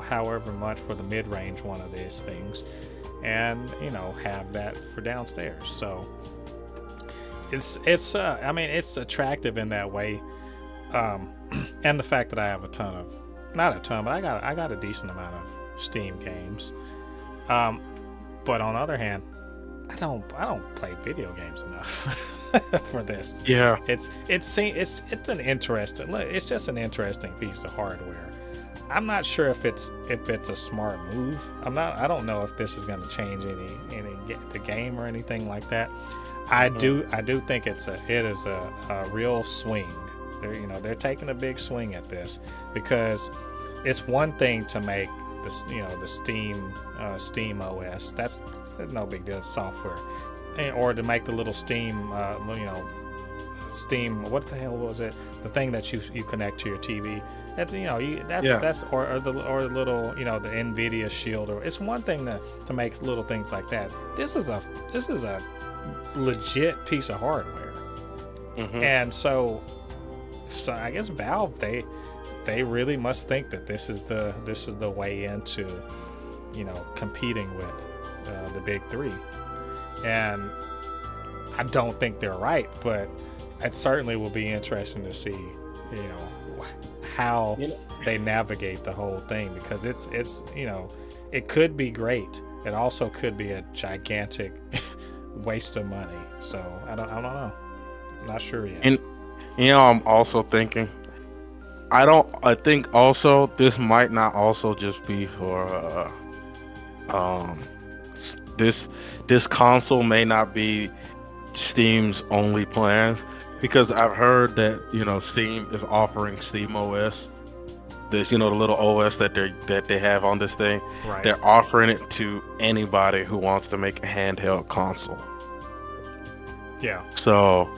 however much for the mid-range one of these things, and have that for downstairs. So it's attractive in that way, and the fact that I have not a ton, but I got a decent amount of Steam games. But on the other hand, I don't play video games enough for this. Yeah, it's just an interesting piece of hardware. I'm not sure if it's a smart move. I don't know if this is going to change the game or anything like that. I do think it is a real swing. They're taking a big swing at this, because it's one thing to make the Steam OS. That's no big deal. It's software, or to make the little Steam Steam, what the hell was it? The thing that you connect to your TV. That's that's or the little the Nvidia Shield. Or it's one thing to make little things like that. This is a legit piece of hardware, and so I guess Valve they really must think that this is the way into competing with the big three, and I don't think they're right, but it certainly will be interesting to see how they navigate the whole thing, because it's it could be great. It also could be a gigantic waste of money. So I don't know. I'm not sure yet. And I'm also thinking, I think also this might not also just be for this console may not be Steam's only plans, because I've heard that Steam is offering Steam OS, this the little OS that they have on this thing. Right. They're offering it to anybody who wants to make a handheld console. Yeah. So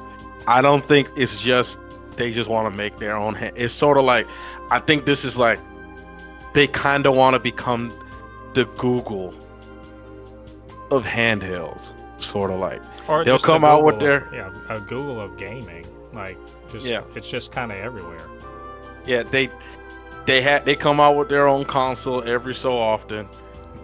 I don't think it's just they just want to make their own. It's sort of like, I think this is like they kind of want to become the Google of handhelds, sort of like. Or they'll come out with a Google of gaming, like it's just kind of everywhere. Yeah, they come out with their own console every so often,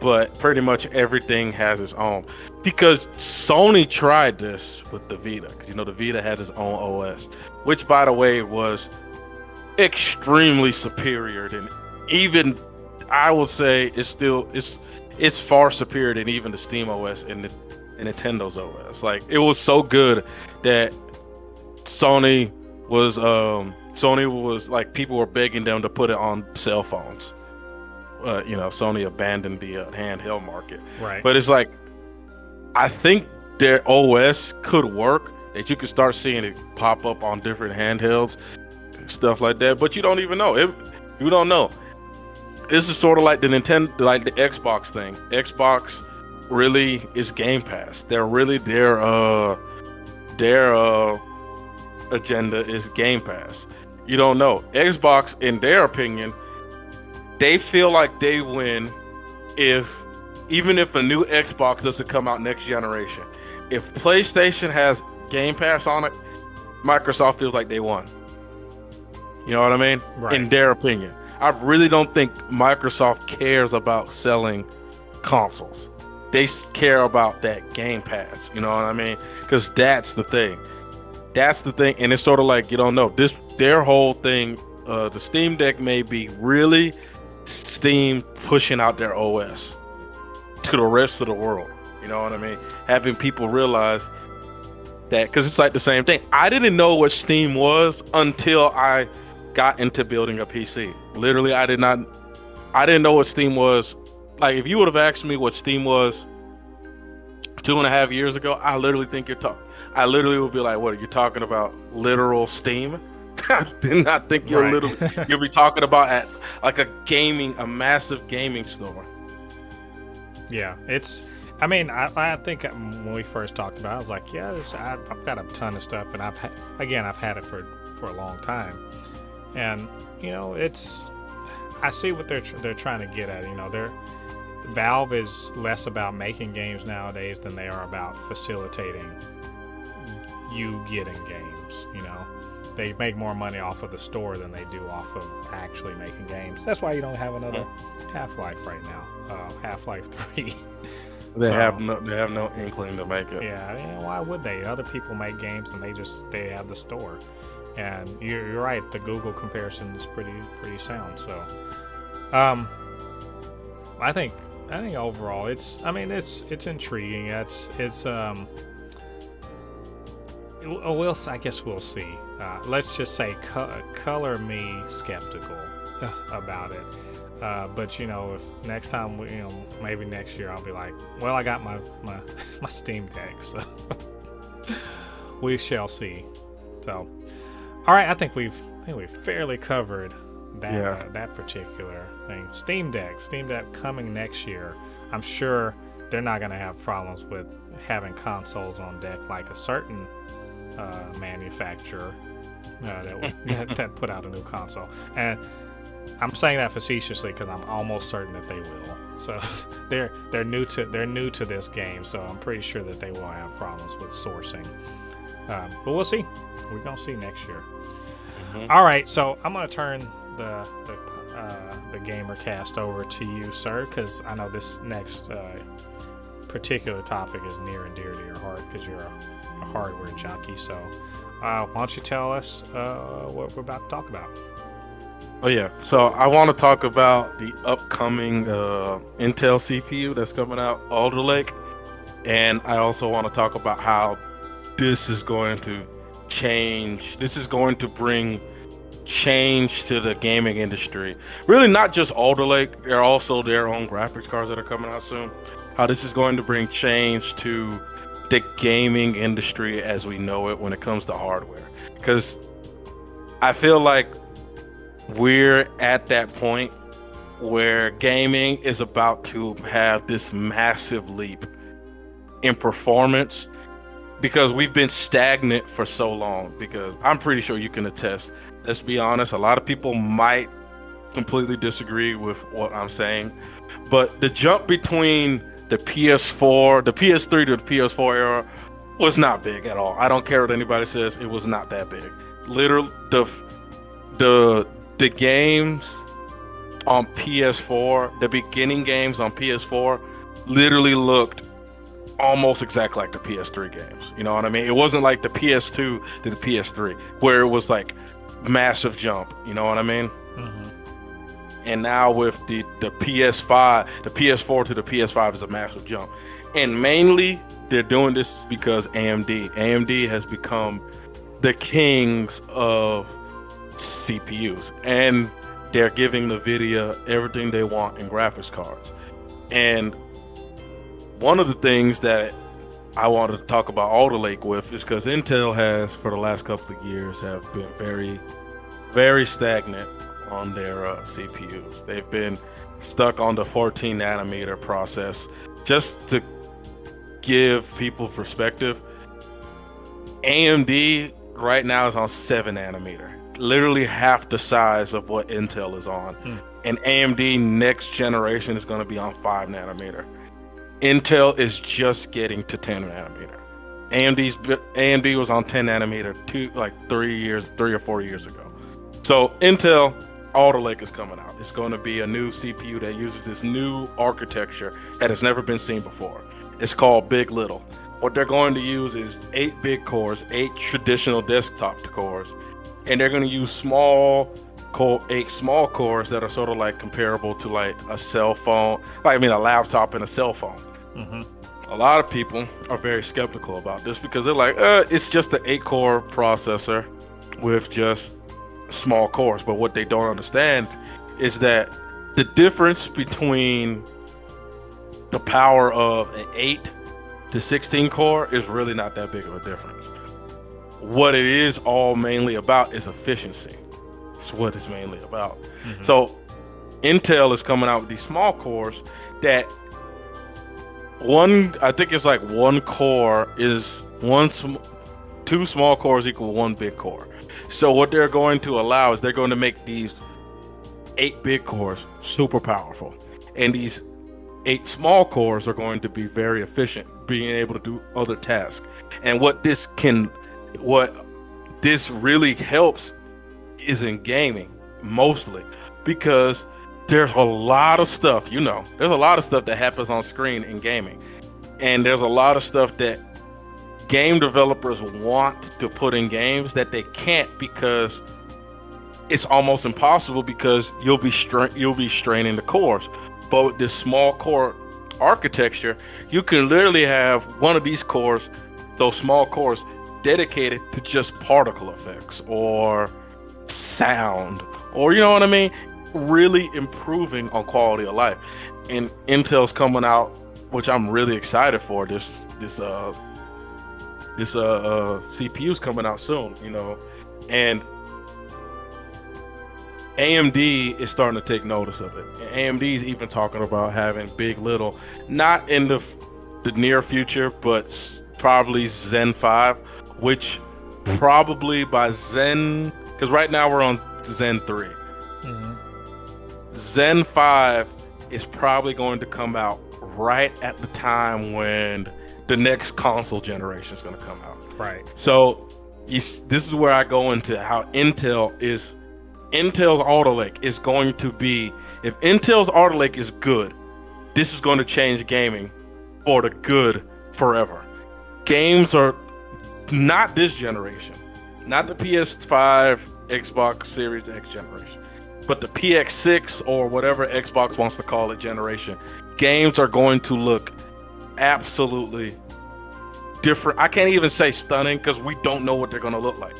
but pretty much everything has its own. Because Sony tried this with the Vita, because the Vita had its own OS, which by the way was extremely superior than even, I would say it's far superior than even the Steam OS and Nintendo's OS. Like, it was so good that Sony was like, people were begging them to put it on cell phones. Sony abandoned the handheld market. Right. But it's like, I think their OS could work, that you could start seeing it pop up on different handhelds, stuff like that. But you don't even know. You don't know. This is sort of like the Nintendo, like the Xbox thing. Xbox really is Game Pass. They're really their agenda is Game Pass. You don't know. Xbox, in their opinion, they feel like they win even if a new Xbox doesn't come out next generation. If PlayStation has Game Pass on it, Microsoft feels like they won. You know what I mean? Right. In their opinion. I really don't think Microsoft cares about selling consoles. They care about that Game Pass. You know what I mean? Because that's the thing. That's the thing. And it's sort of like, you don't know. Their whole thing, the Steam Deck may be really Steam pushing out their OS to the rest of the world. You know what I mean? Having people realize that, because it's like the same thing. I didn't know what Steam was until I got into building a PC. Literally, I didn't know what Steam was. Like, if you would have asked me what Steam was 2.5 years ago, I literally would be like, what are you talking about? Literal Steam? I did not think you'll be talking about at like a massive gaming store. Yeah, I think when we first talked about it, I was like, yeah, I've got a ton of stuff, and I've had it for a long time. And, you know, I see what they're trying to get at. You know, Valve is less about making games nowadays than they are about facilitating you getting games. You know, they make more money off of the store than they do off of actually making games. That's why you don't have another Half-Life right now. Half-Life 3. They have no inkling to make it. Yeah, why would they? Other people make games and they have the store. And you're right, the Google comparison is pretty sound. So, I think overall it's intriguing. I guess we'll see. Let's just say color me skeptical about it. But, you know, if next time, maybe next year I'll be like, well, I got my Steam Deck, so we shall see. So, all right, I think we've fairly covered that particular thing. Steam Deck coming next year. I'm sure they're not going to have problems with having consoles on deck like a certain manufacturer that put out a new console. And I'm saying that facetiously because I'm almost certain that they will. So they're new to this game, so I'm pretty sure that they will have problems with sourcing. But we'll see. We're gonna see next year. Mm-hmm. All right, so I'm gonna turn the GamerCast over to you, sir, because I know this next particular topic is near and dear to your heart because you're a hardware junkie. So why don't you tell us what we're about to talk about? Oh yeah, so I want to talk about the upcoming Intel CPU that's coming out, Alder Lake, and I also want to talk about how this is going to change. This is going to bring change to the gaming industry. Really, not just Alder Lake. There are also their own graphics cards that are coming out soon. How this is going to bring change to the gaming industry as we know it when it comes to hardware. Because I feel like we're at that point where gaming is about to have this massive leap in performance because we've been stagnant for so long. Because I'm pretty sure you can attest, let's be honest, a lot of people might completely disagree with what I'm saying, but the jump between the PS3 to the PS4 era was not big at all. I don't care what anybody says, it was not that big. Literally, the games on PS4, the beginning games on PS4, literally looked almost exactly like the PS3 games. You know what I mean? It wasn't like the PS2 to the PS3, where it was like massive jump. You know what I mean? Mm-hmm. And now with the PS5, the PS4 to the PS5 is a massive jump. And mainly they're doing this because AMD has become the kings of CPUs, and they're giving Nvidia everything they want in graphics cards. And one of the things that I wanted to talk about Alder Lake with is because Intel has, for the last couple of years, have been very, very stagnant on their CPUs. They've been stuck on the 14 nanometer process. Just to give people perspective, AMD right now is on 7 nanometer. literally half the size of what Intel is on. And AMD next generation is going to be on 5 nanometer. Intel is just getting to 10 nanometer. AMD was on 10 nanometer 3 or 4 years ago. So Intel Alder Lake is coming out. It's going to be a new CPU that uses this new architecture that has never been seen before. It's called Big Little. What they're going to use is 8 big cores, 8 traditional desktop cores, and they're going to use 8 small cores that are sort of like comparable to like a cell phone, a laptop and a cell phone. A lot of people are very skeptical about this because they're like, it's just an 8-core processor with just small cores. But what they don't understand is that the difference between the power of an 8 to 16 core is really not that big of a difference. What it is all mainly about is efficiency. It's what it's mainly about. So Intel is coming out with these small cores that I think it's like one core is 2 small cores equal 1 big core. So what they're going to allow is they're going to make these 8 big cores super powerful, and these 8 small cores are going to be very efficient, being able to do other tasks. And what this really helps is in gaming, mostly because there's a lot of stuff, there's a lot of stuff that happens on screen in gaming. And there's a lot of stuff that game developers want to put in games that they can't because it's almost impossible because you'll be straining the cores. But with this small core architecture, you can literally have one of these cores, those small cores, dedicated to just particle effects or sound, or really improving on quality of life. And Intel's coming out, which I'm really excited for. This CPU's coming out soon, and AMD is starting to take notice of it. And AMD's even talking about having Big Little, not in the near future, but probably Zen 5, which probably by Zen, because right now we're on Zen 3. Zen 5 is probably going to come out right at the time when the next console generation is going to come out. Right. So this is where I go into how Intel's Alder Lake is going to be. If Intel's Alder Lake is good, this is going to change gaming for the good forever. Games are not this generation, not the PS5, Xbox Series X generation, but the PX6 or whatever Xbox wants to call it generation. Games are going to look absolutely different. I can't even say stunning because we don't know what they're going to look like.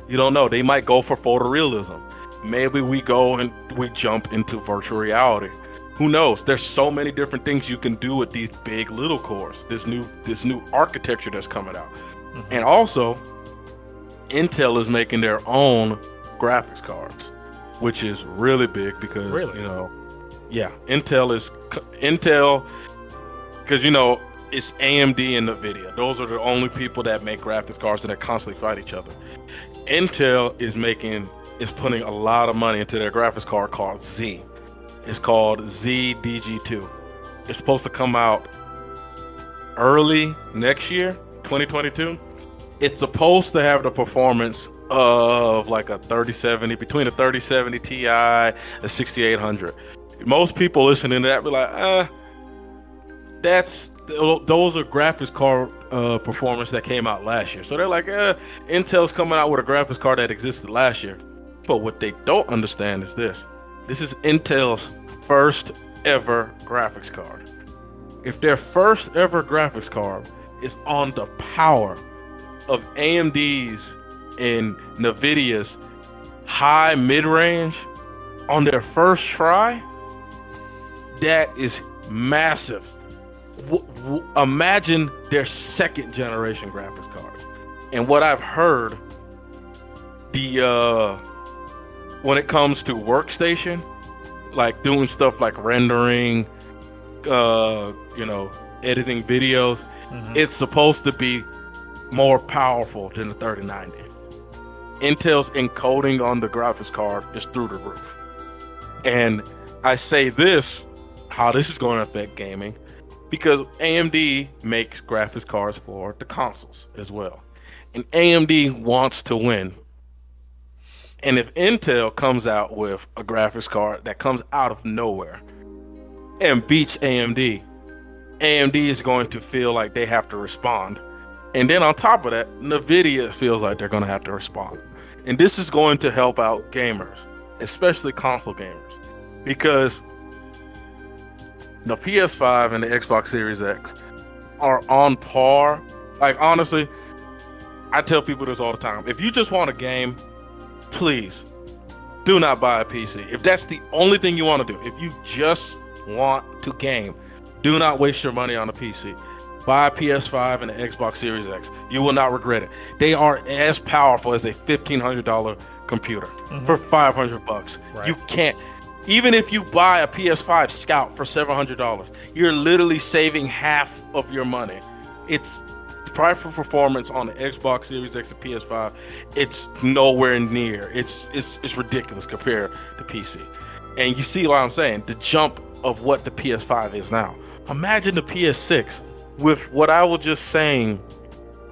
You don't know. They might go for photorealism. Maybe we go and we jump into virtual reality. Who knows? There's so many different things you can do with these Big Little cores. This new architecture that's coming out. And also, Intel is making their own graphics cards, which is really big because Intel because it's AMD and Nvidia. Those are the only people that make graphics cards and that constantly fight each other. Intel is putting a lot of money into their graphics card called Z. It's called ZDG2. It's supposed to come out early next year, 2022. It's supposed to have the performance of like a 3070, between a 3070 Ti, a 6800. Most people listening to that be like, those are graphics card performance that came out last year. So they're like, Intel's coming out with a graphics card that existed last year. But what they don't understand is this. This is Intel's first ever graphics card. If their first ever graphics card is on the power of AMD's and Nvidia's high mid-range on their first try, that is massive. Imagine their second generation graphics cards. And what I've heard, when it comes to workstation, like doing stuff like rendering, editing videos, it's supposed to be more powerful than the 3090. Intel's encoding on the graphics card is through the roof. And I say this, how this is going to affect gaming, because AMD makes graphics cards for the consoles as well. And AMD wants to win. And if Intel comes out with a graphics card that comes out of nowhere and beats AMD, AMD is going to feel like they have to respond. And then on top of that, Nvidia feels like they're going to have to respond. And this is going to help out gamers, especially console gamers, because the PS5 and the Xbox Series X are on par. Like, honestly, I tell people this all the time. If you just want a game, please do not buy a PC. If that's the only thing you want to do, if you just want to game, do not waste your money on a PC. Buy a PS5 and an Xbox Series X. You will not regret it. They are as powerful as a $1,500 computer for $500. Right. You can't. Even if you buy a PS5 Scout for $700, you're literally saving half of your money. It's price for performance on the Xbox Series X and PS5. It's nowhere near. It's ridiculous compared to PC. And you see what I'm saying? The jump of what the PS5 is now. Imagine the PS6 with what I was just saying,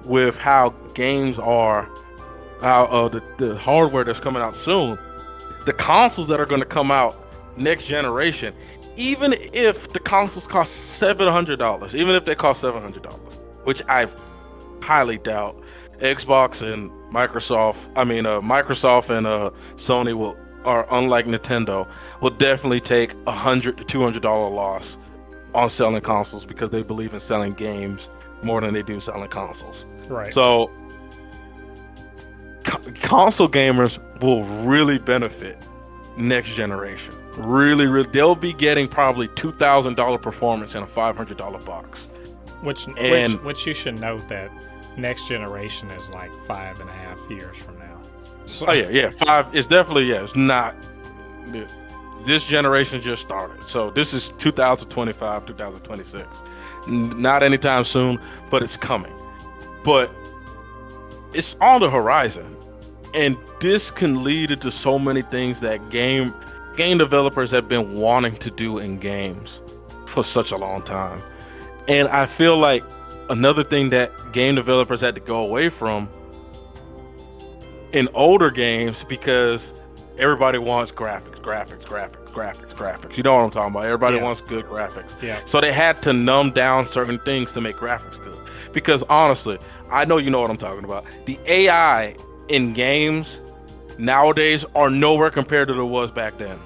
with how games are, how the hardware that's coming out soon, the consoles that are going to come out next generation, even if the consoles cost $700, even if they cost $700, which I highly doubt, Xbox and Microsoft and Sony are unlike Nintendo, will definitely take $100 to $200 loss on selling consoles because they believe in selling games more than they do selling consoles. Right. So console gamers will really benefit next generation. Really, they'll be getting probably $2,000 performance in a $500 box. Which you should note that next generation is like 5.5 years from now. So. Oh yeah, 5. It's definitely, it's not. This generation just started, so this is 2025, 2026. Not anytime soon, but it's coming. But it's on the horizon, and this can lead into so many things that game developers have been wanting to do in games for such a long time. And I feel like another thing that game developers had to go away from in older games, because everybody wants graphics. You know what I'm talking about? Everybody wants good graphics. Yeah. So they had to numb down certain things to make graphics good. Because honestly, I know you know what I'm talking about. The AI in games nowadays are nowhere compared to what it was back then.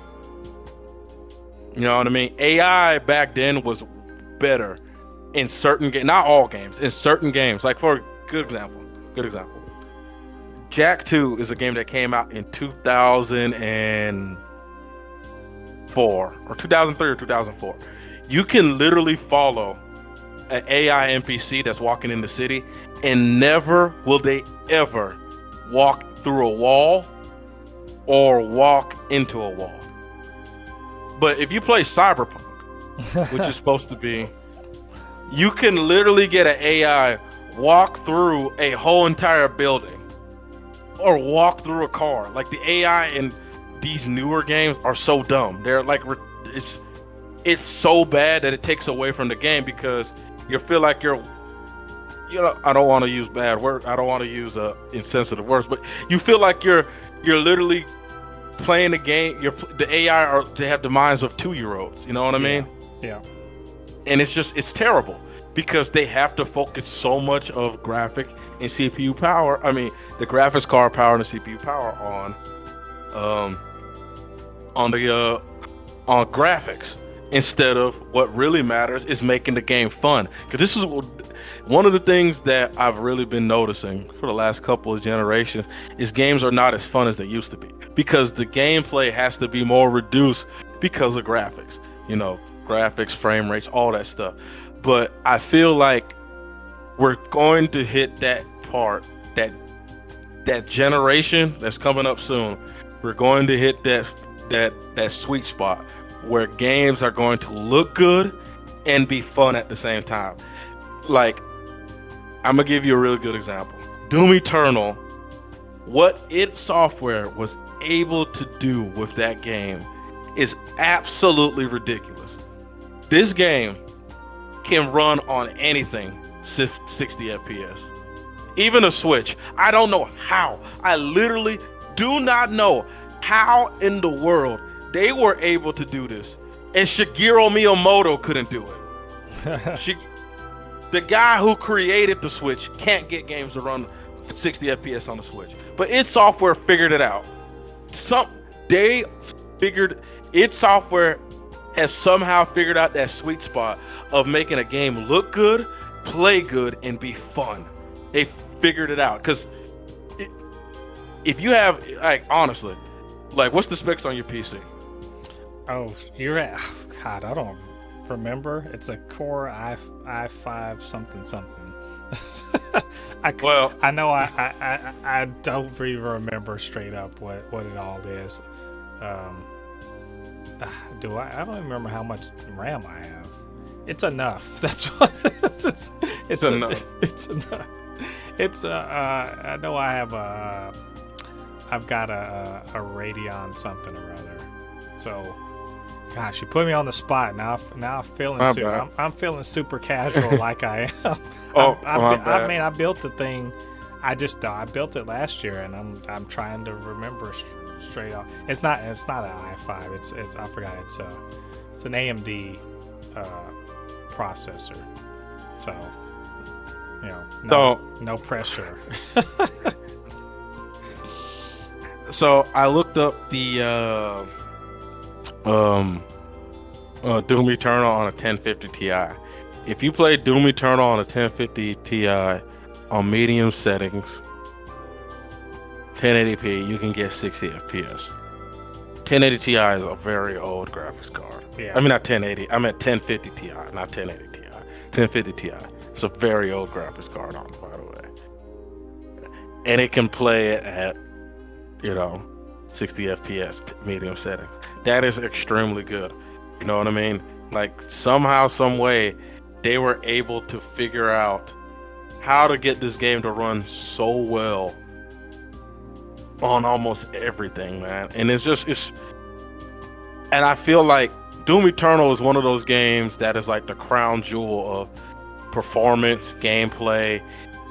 You know what I mean? AI back then was better in certain games, not all games, in certain games. Like, for a good example, Jak 2 is a game that came out in 2004 or 2003 or 2004. You can literally follow an AI NPC that's walking in the city, and never will they ever walk through a wall or walk into a wall. But if you play Cyberpunk, which is supposed to be, you can literally get an AI walk through a whole entire building or walk through a car. Like, the AI in these newer games are so dumb. They're like, it's so bad that it takes away from the game, because you feel like you're, I don't want to use bad words. I don't want to use insensitive words, but you feel like you're literally playing the game. The AI they have the minds of 2-year-olds. You know what I mean? Yeah. And it's terrible, because they have to focus so much of graphic and CPU power. I mean, the graphics card power and the CPU power on graphics, instead of what really matters is making the game fun. Because this is one of the things that I've really been noticing for the last couple of generations, is games are not as fun as they used to be, because the gameplay has to be more reduced because of graphics. Graphics, frame rates, all that stuff. But I feel like we're going to hit that part, that generation that's coming up soon. We're going to hit that sweet spot where games are going to look good and be fun at the same time. Like, I'm gonna give you a really good example. Doom Eternal what its software was able to do with that game is absolutely ridiculous. This game can run on anything 60 FPS, even a Switch. I don't know how. I literally do not know how in the world they were able to do this, and Shigeru Miyamoto couldn't do it. The guy who created the Switch can't get games to run 60 FPS on the Switch, but its software figured it out. Its software has somehow figured out that sweet spot of making a game look good, play good, and be fun. They figured it out. Because if you have, like, honestly, like, what's the specs on your PC? Oh, you're at, God, I don't remember. It's a Core i5 something. I know I don't even remember straight up what it all is. I don't even remember how much RAM I have. It's enough. That's what it's enough. It's enough. It's I know I have I've got a Radeon something or other. So, gosh, you put me on the spot now. I'm feeling I'm feeling super casual like I am. I built the thing. I built it last year, and I'm trying to remember straight off. It's not an i5. It's I forgot. It's an AMD processor. So, no pressure. So I looked up the Doom Eternal on a 1050 Ti. If you play Doom Eternal on a 1050 Ti on medium settings, 1080p, you can get 60 FPS. 1080 Ti is a very old graphics card. Yeah. I mean, not 1080. I meant 1050 Ti, not 1080 Ti. 1050 Ti. It's a very old graphics card, by the way. And it can play it at, 60 FPS medium settings. That is extremely good. You know what I mean? Like, somehow, some way, they were able to figure out how to get this game to run so well on almost everything, man. And and I feel like Doom Eternal is one of those games that is like the crown jewel of performance, gameplay,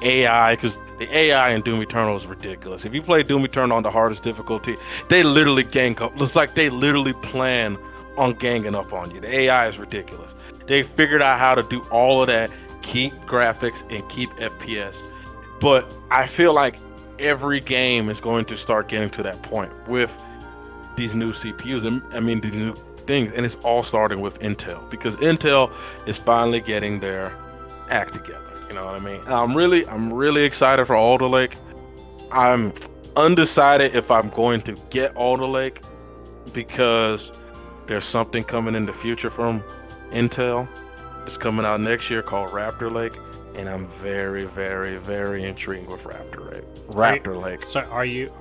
AI, because the AI in Doom Eternal is ridiculous. If you play Doom Eternal on the hardest difficulty, they literally gang up. It's like they literally plan on ganging up on you. The AI is ridiculous. They figured out how to do all of that, keep graphics and keep FPS. But I feel like every game is going to start getting to that point with these new CPUs, and these new things, and it's all starting with Intel, because Intel is finally getting their act together. You know what I mean? I'm really excited for Alder Lake. I'm undecided if I'm going to get Alder Lake, because there's something coming in the future from Intel. It's coming out next year called Raptor Lake, and I'm very, very, very intrigued with Raptor Lake. So are you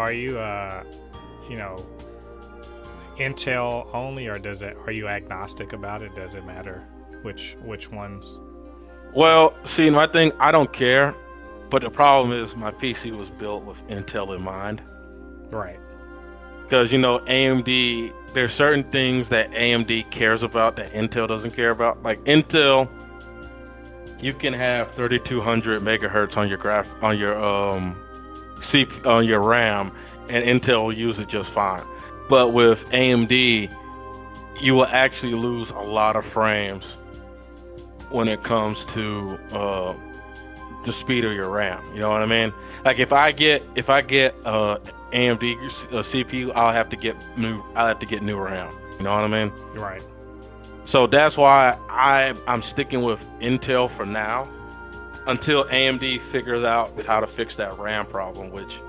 Intel only, or are you agnostic about it? Does it matter which ones? Well, see, my thing, I don't care, but the problem is my PC was built with Intel in mind. Right. Because, AMD, there's certain things that AMD cares about that Intel doesn't care about. Like Intel, you can have 3200 megahertz on your RAM, and Intel will use it just fine. But with AMD, you will actually lose a lot of frames when it comes to the speed of your RAM. You know what I mean? Like if I get AMD CPU, I'll have to get new RAM. You know what I mean? Right. So that's why I'm sticking with Intel for now, until AMD figures out how to fix that RAM problem, which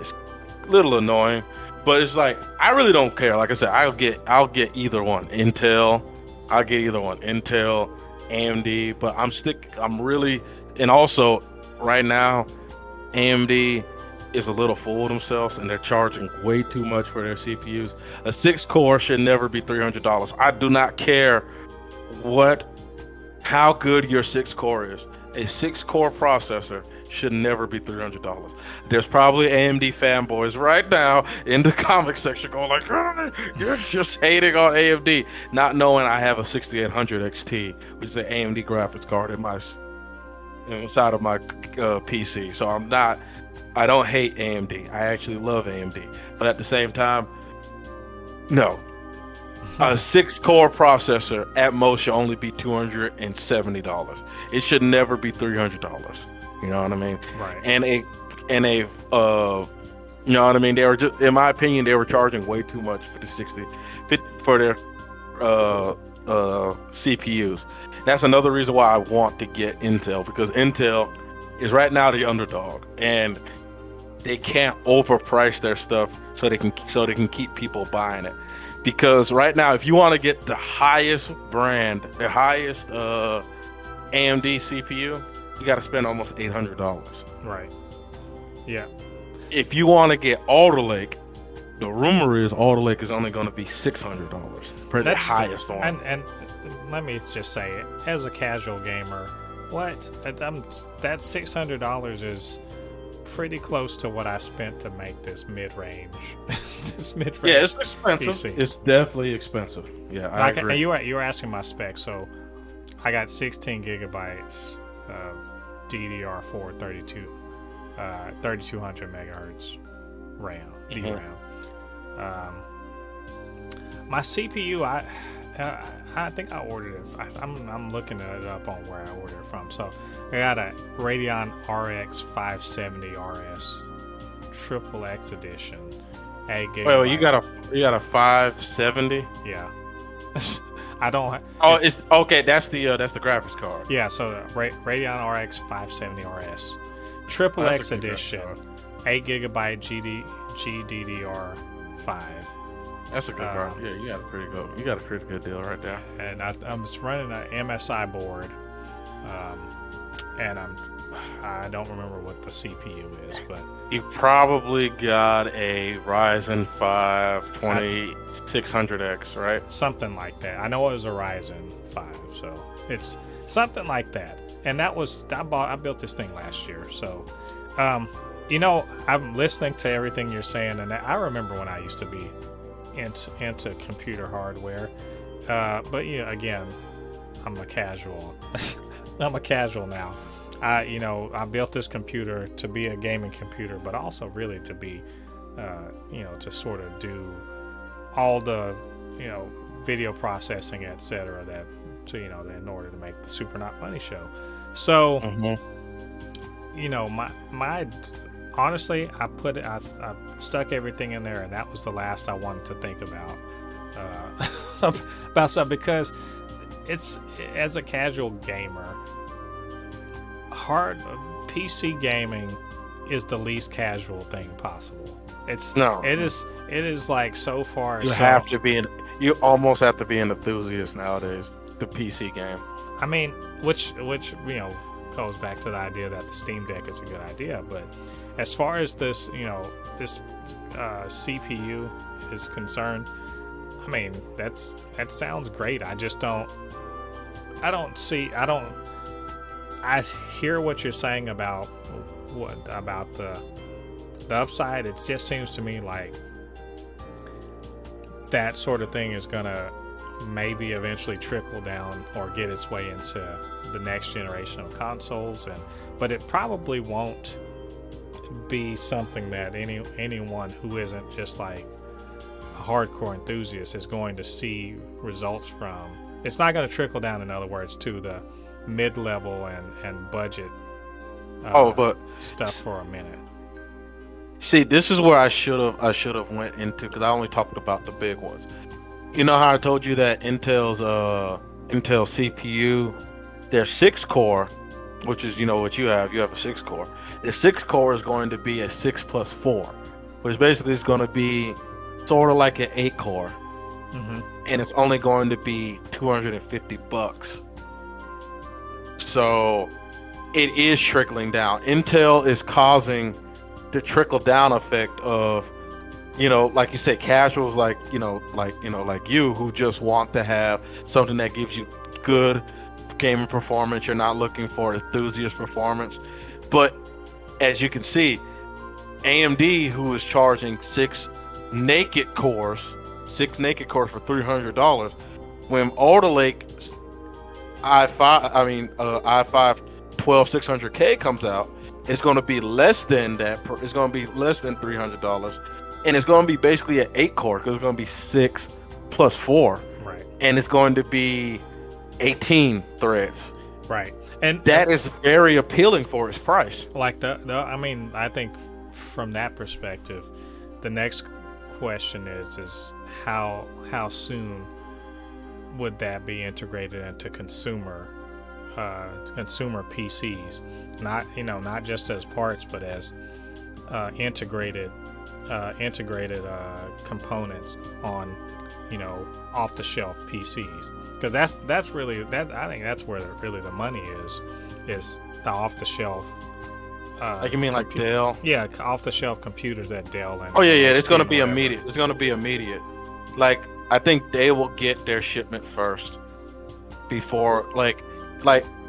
is a little annoying. But it's like, I really don't care. Like I said, I'll get either one. Intel, AMD, but and also right now, AMD is a little full of themselves, and they're charging way too much for their CPUs. A 6-core should never be $300. I do not care how good your 6-core is. a 6-core processor should never be $300. There's probably AMD fanboys right now in the comment section going like, "Ah, you're just hating on AMD," not knowing I have a 6800 XT, which is an AMD graphics card inside of my PC. So I don't hate AMD. I actually love AMD, but at the same time, no. A 6-core processor at most should only be $270. It should never be $300. You know what I mean? Right. And a you know what I mean? They were just, in my opinion, they were charging way too much for for their CPUs. That's another reason why I want to get Intel, because Intel is right now the underdog, and they can't overprice their stuff so they can keep people buying it. Because right now, if you want to get the highest brand, the highest AMD CPU, you got to spend almost $800. Right. Yeah. If you want to get Alder Lake, the rumor is Alder Lake is only going to be $600 for the highest one. And let me just say it, as a casual gamer, that $600 is pretty close to what I spent to make this mid-range. Yeah, it's expensive. PC. It's definitely expensive. Yeah, I agree. And you were asking my specs, so I got 16 gigabytes of DDR4 3200 megahertz RAM, DRAM. My CPU, I think I ordered it. I'm looking it up on where I ordered it from. So I got a Radeon RX 570 RS Triple X edition. 8 gigabyte. Wait, you got a 570? Yeah. I don't. It's okay. That's the graphics card. Yeah. So Radeon RX 570 RS Triple X edition, 8 gigabyte GDDR5. That's a good card. Yeah, you got a pretty good deal right there. And I'm just running an MSI board, and I don't remember what the CPU is, but you probably got a Ryzen 5 2600X, right? Something like that. I know it was a Ryzen 5, so it's something like that. And that was I built this thing last year, so I'm listening to everything you're saying, and I remember when I used to be into computer hardware, but again, I'm a casual. I'm a casual now. I built this computer to be a gaming computer, but also really to be, to sort of do all the, video processing, etc. In order to make the Super Not Funny show. So, my honestly, I stuck everything in there, and that was the last I wanted to think about about stuff, because it's, as a casual gamer, PC gaming is the least casual thing possible. It is like so far. You almost have to be an enthusiast nowadays. The PC game. I mean, which goes back to the idea that the Steam Deck is a good idea, but as far as this CPU is concerned, I mean, that sounds great. I hear what you're saying about the upside. It just seems to me like that sort of thing is gonna maybe eventually trickle down or get its way into the next generation of consoles, but it probably won't be something that anyone who isn't just like a hardcore enthusiast is going to see results from. It's not going to trickle down, in other words, to the mid-level and budget stuff for a minute. See, this is where I should have went into, because I only talked about the big ones. You know how I told you that Intel CPU, their 6-core, which is what you have a 6-core. The 6-core is going to be a 6+4, which basically is going to be sort of like an 8-core, and it's only going to be $250. So it is trickling down. Intel is causing the trickle down effect of, like you said, casuals like you who just want to have something that gives you good gaming performance. You're not looking for enthusiast performance. But as you can see, AMD, who is charging six naked cores for $300, when Alder Lake i5 12600K comes out, it's going to be less than that. It's going to be less than $300, and it's going to be basically an 8-core because it's going to be 6 plus 4, right? And it's going to be 18 threads, right? And that is very appealing for its price. Like I mean, I think from that perspective, the next question is how soon would that be integrated into consumer PCs? Not just as parts, but as integrated components on off the shelf PCs. Because that's really I think that's where really the money is the off the shelf. Like you mean like Dell? Yeah, off the shelf computers that Dell and. Oh yeah, it's going to be immediate. It's going to be immediate. Like I think they will get their shipment first before like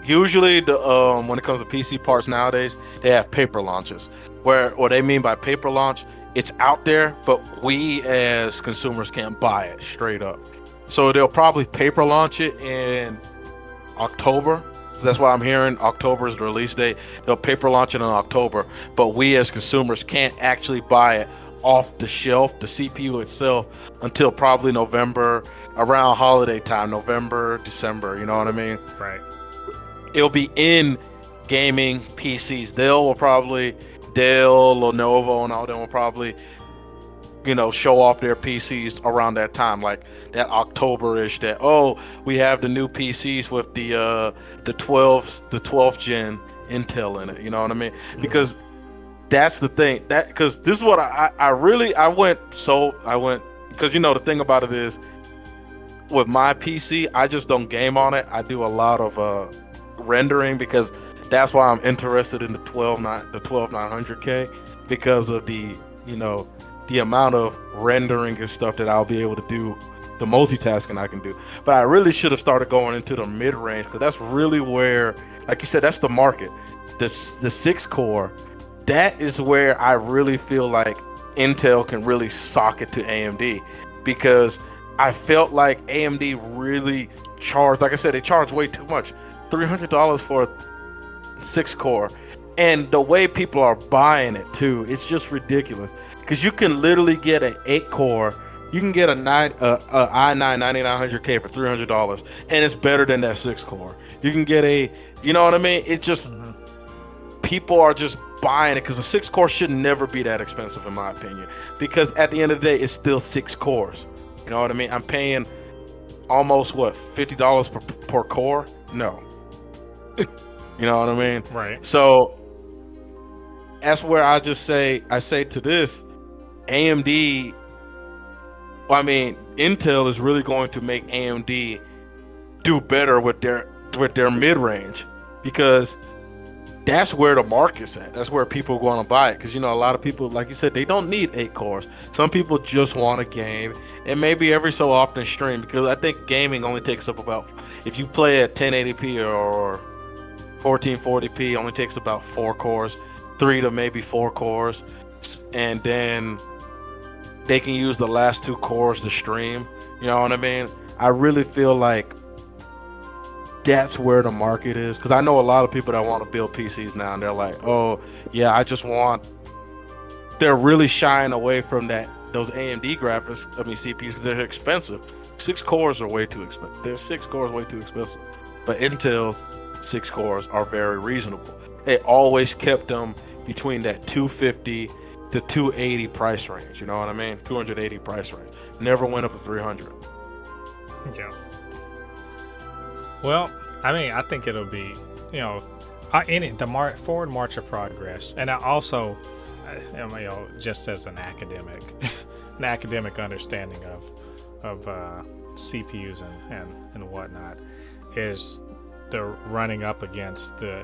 usually the when it comes to PC parts nowadays, they have paper launches. Where what they mean by paper launch, it's out there, but we as consumers can't buy it straight up. So they'll probably paper launch it in October. That's what I'm hearing. October is the release date. They'll paper launch it in October, but we as consumers can't actually buy it off the shelf, the CPU itself, until probably November, around holiday time, November, December. You know what I mean? Right. It'll be in gaming PCs. Dell, Lenovo, and all them will probably, show off their PCs around that time, like that October-ish. That we have the new PCs with the 12th gen Intel in it. You know what I mean? Because that's the thing. Because this is what I went. Because the thing about it is, with my PC, I just don't game on it. I do a lot of rendering because that's why I'm interested in the 12900K, because of the amount of rendering and stuff that I'll be able to do, the multitasking I can do. But I really should have started going into the mid-range, because that's really where, like you said, that's the market. The 6-core, that is where I really feel like Intel can really sock it to AMD, because I felt like AMD really charged, like I said, they charged way too much. $300 for a 6-core. And the way people are buying it too, it's just ridiculous. Because you can literally get an 8-core, you can get a i9-9900K for $300, and it's better than that 6-core. You can get you know what I mean? It's just, people are just buying it, because a 6-core should never be that expensive in my opinion. Because at the end of the day, it's still 6 cores. You know what I mean? I'm paying almost, $50 per core? No. You know what I mean? Right. So that's where I say to this, AMD, Intel is really going to make AMD do better with their mid-range, because that's where the market's at. That's where people are going to buy it, because a lot of people, like you said, they don't need 8 cores. Some people just want a game, and maybe every so often stream, because I think gaming only takes up about, if you play at 1080p or 1440p, only takes about 4 cores, 3 to maybe 4 cores, and then they can use the last 2 cores to stream. You know what I mean? I really feel like that's where the market is, because I know a lot of people that want to build PCs now, and they're like, they're really shying away from those AMD graphics, CPUs, because they're expensive. 6 cores are way too expensive. Their 6 cores way too expensive. But Intel's 6 cores are very reasonable. They always kept them between that 250 to 280 price range. You know what I mean? 280 price range. Never went up to 300. Yeah. Well, I think it'll be, the forward march of progress, and I also, just as an academic understanding of CPUs and whatnot, is the running up against the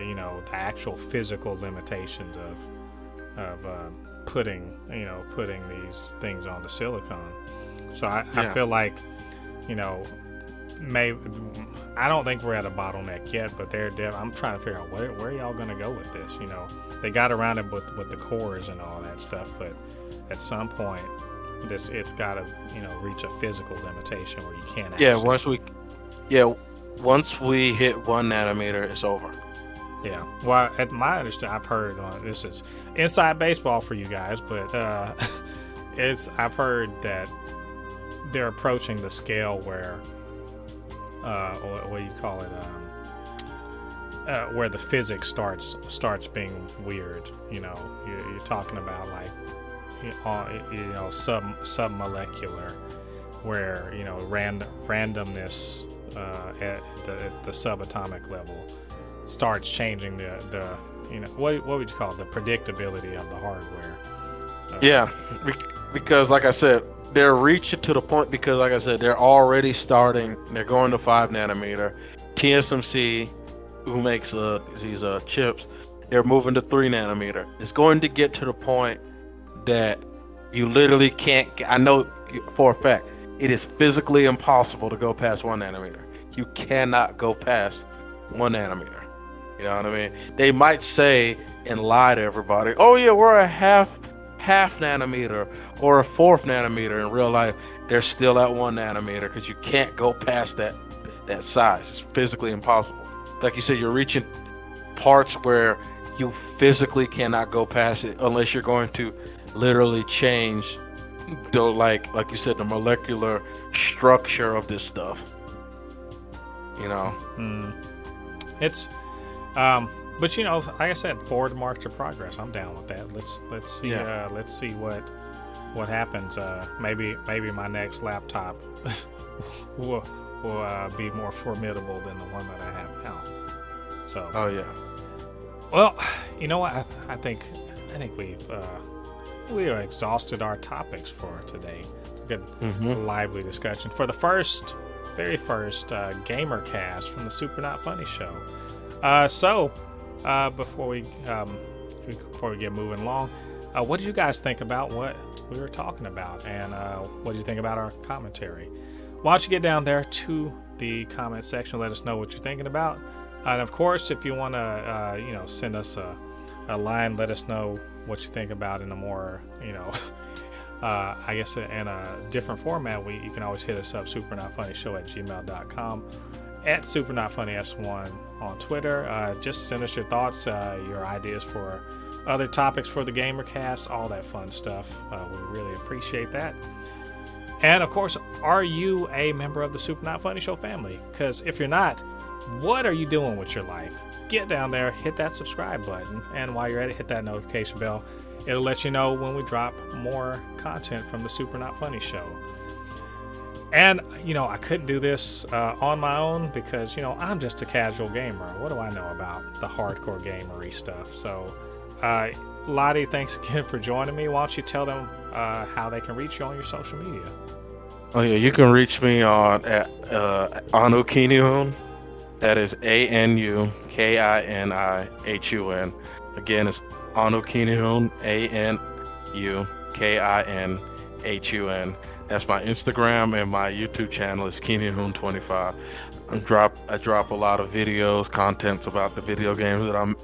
actual physical limitations of putting these things on the silicon. So I feel like I don't think we're at a bottleneck yet, but I'm trying to figure out where y'all gonna go with this. You know, they got around it with the cores and all that stuff, but at some point, it's got to reach a physical limitation where you can't. Once we hit 1 nanometer, it's over. Yeah. Well, at my understanding, I've heard this is inside baseball for you guys, but I've heard that they're approaching the scale where what do you call it? Where the physics starts being weird. You're talking about like submolecular, where randomness at the subatomic level starts changing the what would you call it? The predictability of the hardware. Because like I said, they're reaching to the point, because like I said, they're already starting. They're going to 5 nanometer. TSMC, who makes these chips, they're moving to 3 nanometer. It's going to get to the point that you literally can't. I know for a fact it is physically impossible to go past 1 nanometer. You cannot go past 1 nanometer. You know what I mean? They might say and lie to everybody, oh yeah, we're a half nanometer or a 4th nanometer. In real life, they're still at 1 nanometer, because you can't go past that size. It's physically impossible. Like you said, you're reaching parts where you physically cannot go past it unless you're going to literally change the like you said, the molecular structure of this stuff. It's but like I said, forward march to progress. I'm down with that. Let's see let's see what happens. Maybe my next laptop will be more formidable than the one that I have now. So well, you know what, I think we have exhausted our topics for today. Good lively discussion for the very first GamerCast from the Super Not Funny show. Before we get moving along, what did you guys think about what we were talking about, and what did you think about our commentary? Why don't you get down there to the comment section, let us know what you're thinking about, and of course, if you want to send us a line, let us know what you think about in a more I guess in a different format. You can always hit us up, supernotfunnyshow@gmail.com, at supernotfunnys1 on Twitter. Just send us your thoughts, your ideas for other topics for the GamerCast, all that fun stuff. We really appreciate that. And of course, are you a member of the Super Not Funny Show family? Because if you're not, what are you doing with your life? Get down there, hit that subscribe button, and while you're at it, hit that notification bell. It'll let you know when we drop more content from the Super Not Funny Show. And, I couldn't do this on my own, because, I'm just a casual gamer. What do I know about the hardcore gamery stuff? So, Lottie, thanks again for joining me. Why don't you tell them how they can reach you on your social media? Oh yeah, you can reach me on at Anukinihun. That is ANUKINIHUN. Again, it's Anukinihun, ANUKINHUN. That's my Instagram, and my YouTube channel is Kinihun25. I drop a lot of videos, contents about the video games that I'm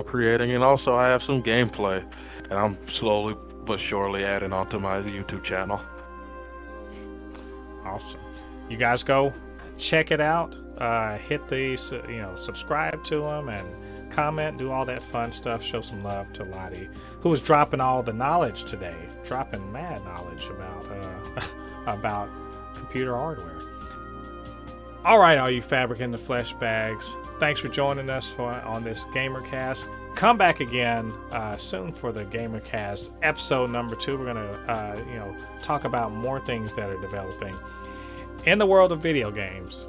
creating, and also I have some gameplay that I'm slowly but surely adding onto my YouTube channel. Awesome. You guys go check it out. Hit the subscribe to them and comment, do all that fun stuff. Show some love to Lottie, who was dropping all the knowledge today, dropping mad knowledge about computer hardware. All right, all you Fabricans and Fleshbags, thanks for joining us on this GamerCast. Come back again soon for the GamerCast episode number 2. We're gonna talk about more things that are developing in the world of video games.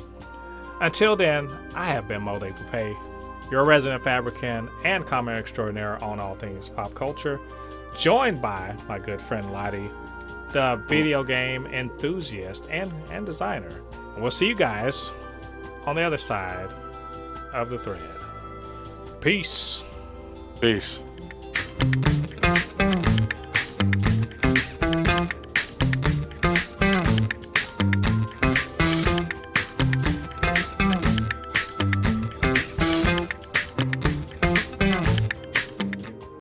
Until then, I have been Mo LADI, your resident Fabricant and comment extraordinaire on all things pop culture, joined by my good friend Lottie, the video game enthusiast and designer. And we'll see you guys on the other side of the thread. Peace. Peace.